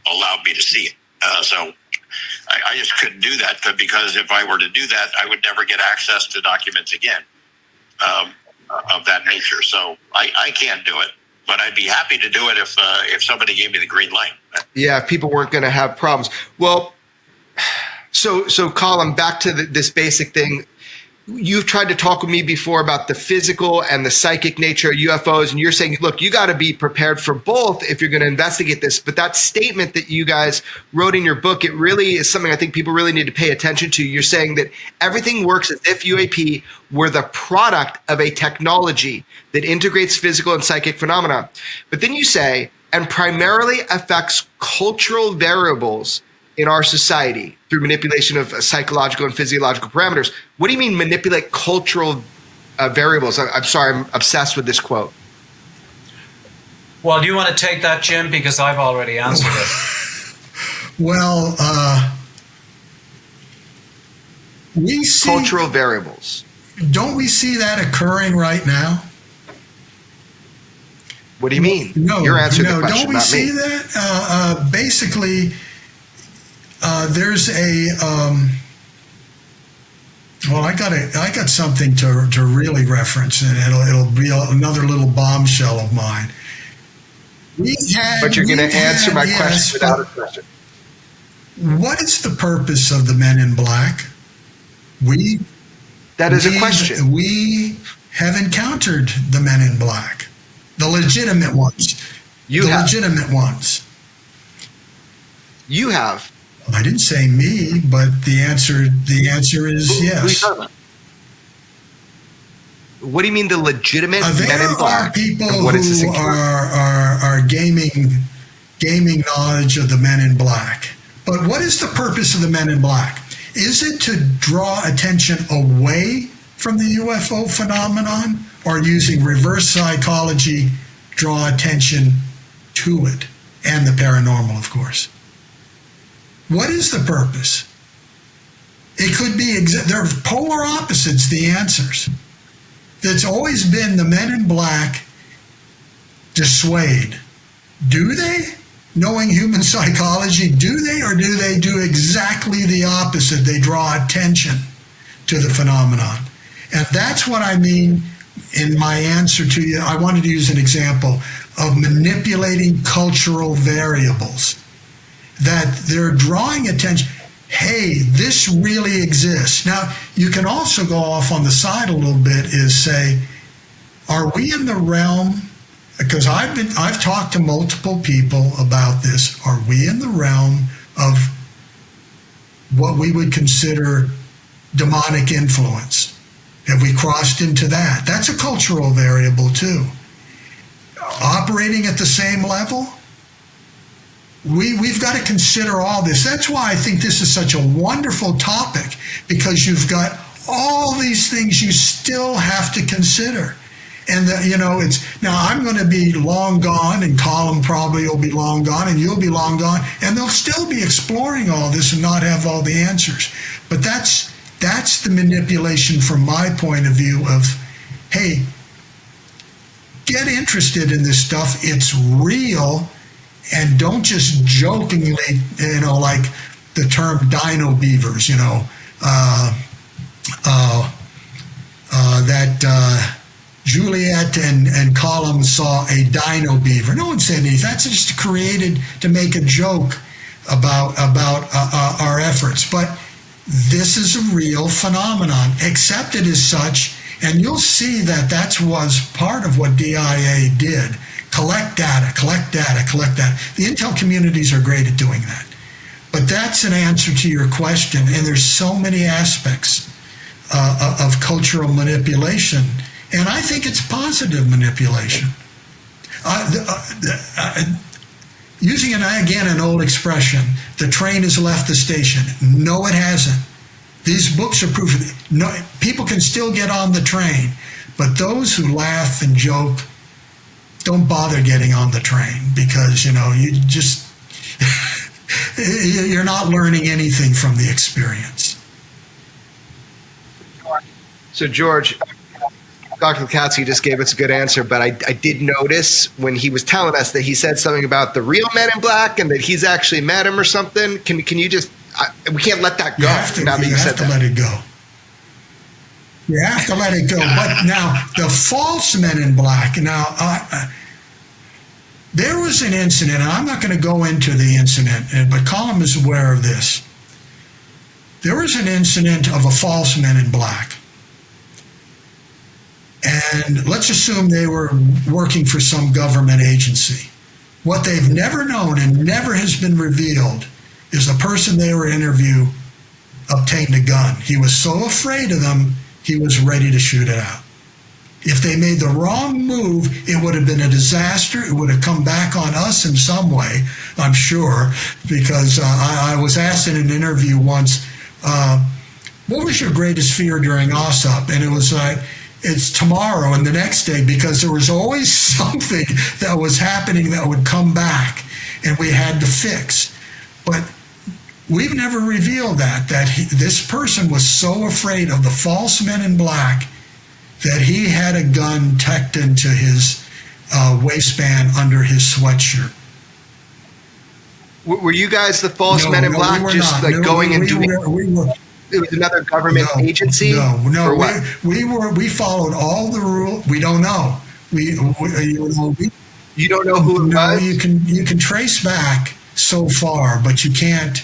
allowed me to see it. So I just couldn't do that because if I were to do that, I would never get access to documents again of that nature. So I can't do it, but I'd be happy to do it if somebody gave me the green light. Yeah, if people weren't going to have problems. Well, so Colm, back to this basic thing. You've tried to talk with me before about the physical and the psychic nature of UFOs, and you're saying, look, you got to be prepared for both if you're going to investigate this. But that statement that you guys wrote in your book, it really is something I think people really need to pay attention to. You're saying that everything works as if UAP were the product of a technology that integrates physical and psychic phenomena. But then you say, and primarily affects cultural variables in our society through manipulation of psychological and physiological parameters. What do you mean manipulate cultural variables? I'm sorry, I'm obsessed with this quote. Well, do you want to take that, Jim? Because I've already answered it. Well, we see cultural variables. Don't we see that occurring right now? What do you mean? No, you're answering the question, don't we not see me. that? Basically, there's a well, I got something to really reference, and it'll be another little bombshell of mine. But you're going to answer my question without a question. What is the purpose of the Men in Black? That is a question. We have encountered the Men in Black, the legitimate ones. You have. Legitimate ones. You have. I didn't say me, but the answer is Who are you yes. talking about? What do you mean the legitimate There Men in are Black? people And what is this who include? are gaming knowledge of the Men in Black. But what is the purpose of the Men in Black? Is it to draw attention away from the UFO phenomenon, or using reverse psychology, draw attention to it and the paranormal, of course? What is the purpose? It could be, they're polar opposites, the answers. That's always been the Men in Black dissuade. Do they? Knowing human psychology, do they, or do they do exactly the opposite? They draw attention to the phenomenon. And that's what I mean in my answer to you. I wanted to use an example of manipulating cultural variables, that they're drawing attention. Hey, this really exists. Now, you can also go off on the side a little bit, is say, are we in the realm, because I've talked to multiple people about this, are we in the realm of what we would consider demonic influence? Have we crossed into that? That's a cultural variable too. Operating at the same level? We've got to consider all this. That's why I think this is such a wonderful topic, because you've got all these things you still have to consider. And it's now I'm going to be long gone, and Colm probably will be long gone, and you'll be long gone, and they'll still be exploring all this and not have all the answers. But that's the manipulation from my point of view of, hey, get interested in this stuff. It's real. And don't just jokingly, like the term dino beavers, that Juliet and Colm saw a dino beaver. No one said anything. That's just created to make a joke about our efforts. But this is a real phenomenon, accepted as such, and you'll see that was part of what DIA did. Collect data, collect data, collect data. The intel communities are great at doing that. But that's an answer to your question, and there's so many aspects of cultural manipulation, and I think it's positive manipulation. Using an old expression, the train has left the station. No, it hasn't. These books are proof of it. No, people can still get on the train, but those who laugh and joke, don't bother getting on the train, because you're not learning anything from the experience. So George, Dr. Lacatski just gave us a good answer, but I did notice when he was telling us that he said something about the real Men in Black and that he's actually met him or something. Can you just? We can't let that go. You have to let it go. You have to let it go. But now, the false Men in Black, there was an incident, and I'm not going to go into the incident, but Colm is aware of this. There was an incident of a false Men in Black. And let's assume they were working for some government agency. What they've never known and never has been revealed is the person they were interviewing obtained a gun. He was so afraid of them, he was ready to shoot it out. If they made the wrong move, it would have been a disaster. It would have come back on us in some way, I'm sure, because I was asked in an interview once, what was your greatest fear during AAWSAP? And it was like, it's tomorrow and the next day, because there was always something that was happening that would come back and we had to fix. But we've never revealed this person was so afraid of the false Men in Black that he had a gun tucked into his waistband under his sweatshirt. Were you guys the false Men in Black, just going and doing? It was another government agency. No. Or what? We followed all the rules. We don't know. You don't know who it was? You can trace back so far, but you can't.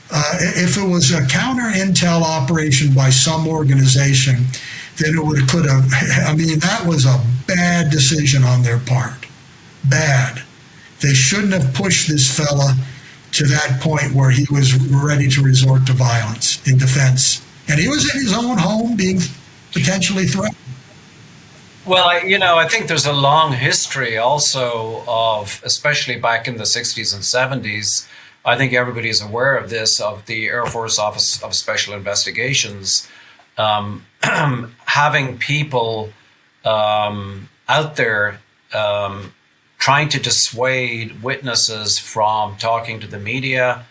If it was a counter intel operation by some organization, then it could have. I mean, that was a bad decision on their part. Bad. They shouldn't have pushed this fella to that point where he was ready to resort to violence in defense. And he was in his own home being potentially threatened. Well, I think there's a long history also of, especially back in the 60s and 70s, I think everybody is aware of this, of the Air Force Office of Special Investigations having people out there trying to dissuade witnesses from talking to the media,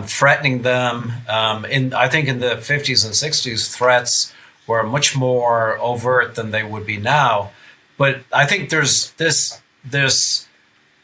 threatening them. I think in the 50s and 60s, threats were much more overt than they would be now. But I think there's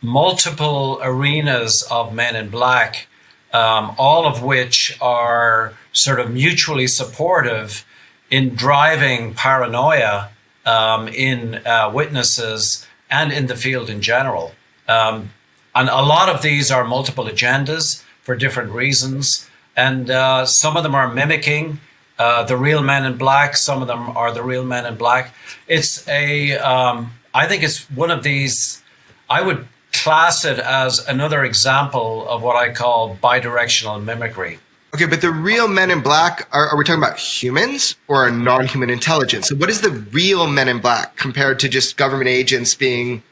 multiple arenas of Men in Black, all of which are sort of mutually supportive in driving paranoia in witnesses and in the field in general. And a lot of these are multiple agendas for different reasons. And some of them are mimicking the real Men in Black. Some of them are the real Men in Black. I think it's one of these, I would class it as another example of what I call bidirectional mimicry. Okay, but the real Men in Black, are we talking about humans or non-human intelligence? So what is the real Men in Black compared to just government agents being,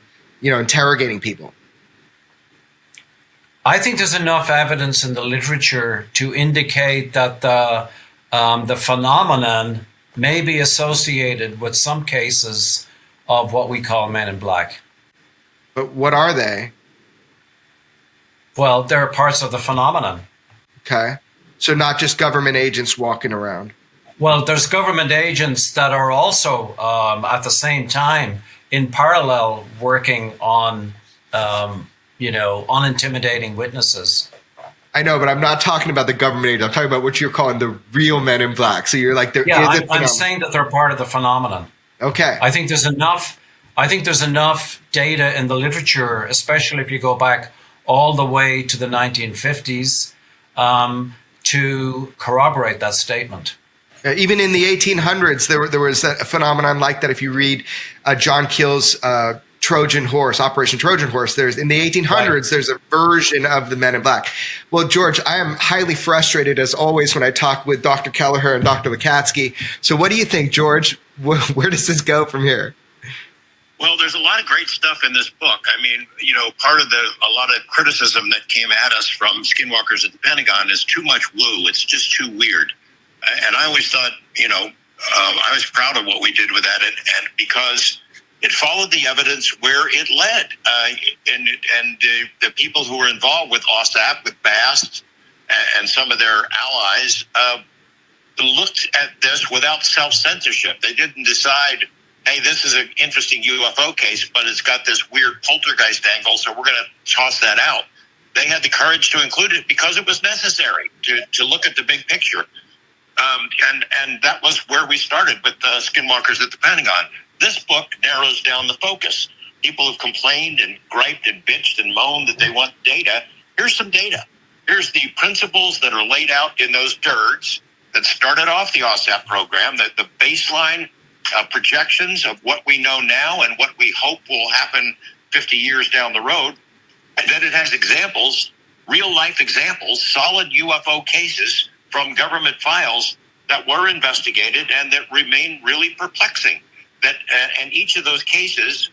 interrogating people? I think there's enough evidence in the literature to indicate that the phenomenon may be associated with some cases of what we call Men in Black. But what are they? Well, they're parts of the phenomenon. Okay. So not just government agents walking around. Well, there's government agents that are also at the same time in parallel working on, on intimidating witnesses. I know, but I'm not talking about the government agent. I'm talking about what you're calling the real Men in Black. So you're like, I'm saying that they're part of the phenomenon. Okay. I think there's enough data in the literature, especially if you go back all the way to the 1950s, to corroborate that statement. Even in the 1800s, there was a phenomenon like that. If you read John Keel's Trojan Horse, Operation Trojan Horse, in the 1800s, right, there's a version of the Men in Black. Well, George, I am highly frustrated as always when I talk with Dr. Kelleher and Dr. Lacatski. So what do you think, George? Where does this go from here? Well, there's a lot of great stuff in this book. I mean, part of a lot of criticism that came at us from skinwalkers at the Pentagon is too much woo. It's just too weird. And I always thought, I was proud of what we did with that, and because it followed the evidence where it led. And the people who were involved with AAWSAP, with BAST, and some of their allies looked at this without self-censorship. They didn't decide, hey, this is an interesting UFO case, but it's got this weird poltergeist angle, so we're going to toss that out. They had the courage to include it because it was necessary to look at the big picture. And that was where we started with skinwalkers at the Pentagon. This book narrows down the focus. People have complained and griped and bitched and moaned that they want data. Here's some data. Here's the principles that are laid out in those DIRDs that started off the AAWSAP program, that the baseline projections of what we know now and what we hope will happen 50 years down the road. And then it has examples, real life examples, solid UFO cases from government files that were investigated and that remain really perplexing. And each of those cases,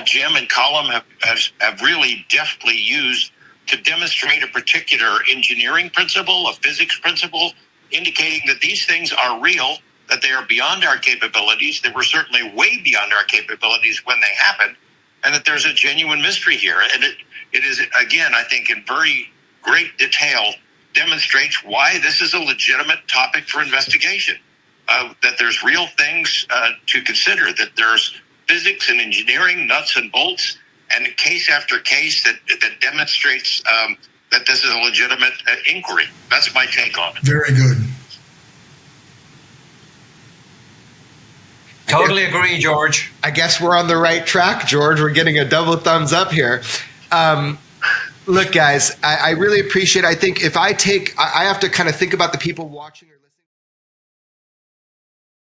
Jim and Colm have really deftly used to demonstrate a particular engineering principle, a physics principle, indicating that these things are real, that they are beyond our capabilities. They were certainly way beyond our capabilities when they happened, and that there's a genuine mystery here. And it is, again, I think in very great detail, demonstrates why this is a legitimate topic for investigation, that there's real things to consider, that there's physics and engineering, nuts and bolts, and case after case that demonstrates that this is a legitimate inquiry. That's my take on it. Very good. Totally agree, George. I guess we're on the right track, George. We're getting a double thumbs up here. Look, guys, I really appreciate it. I think if I have to kind of think about the people watching or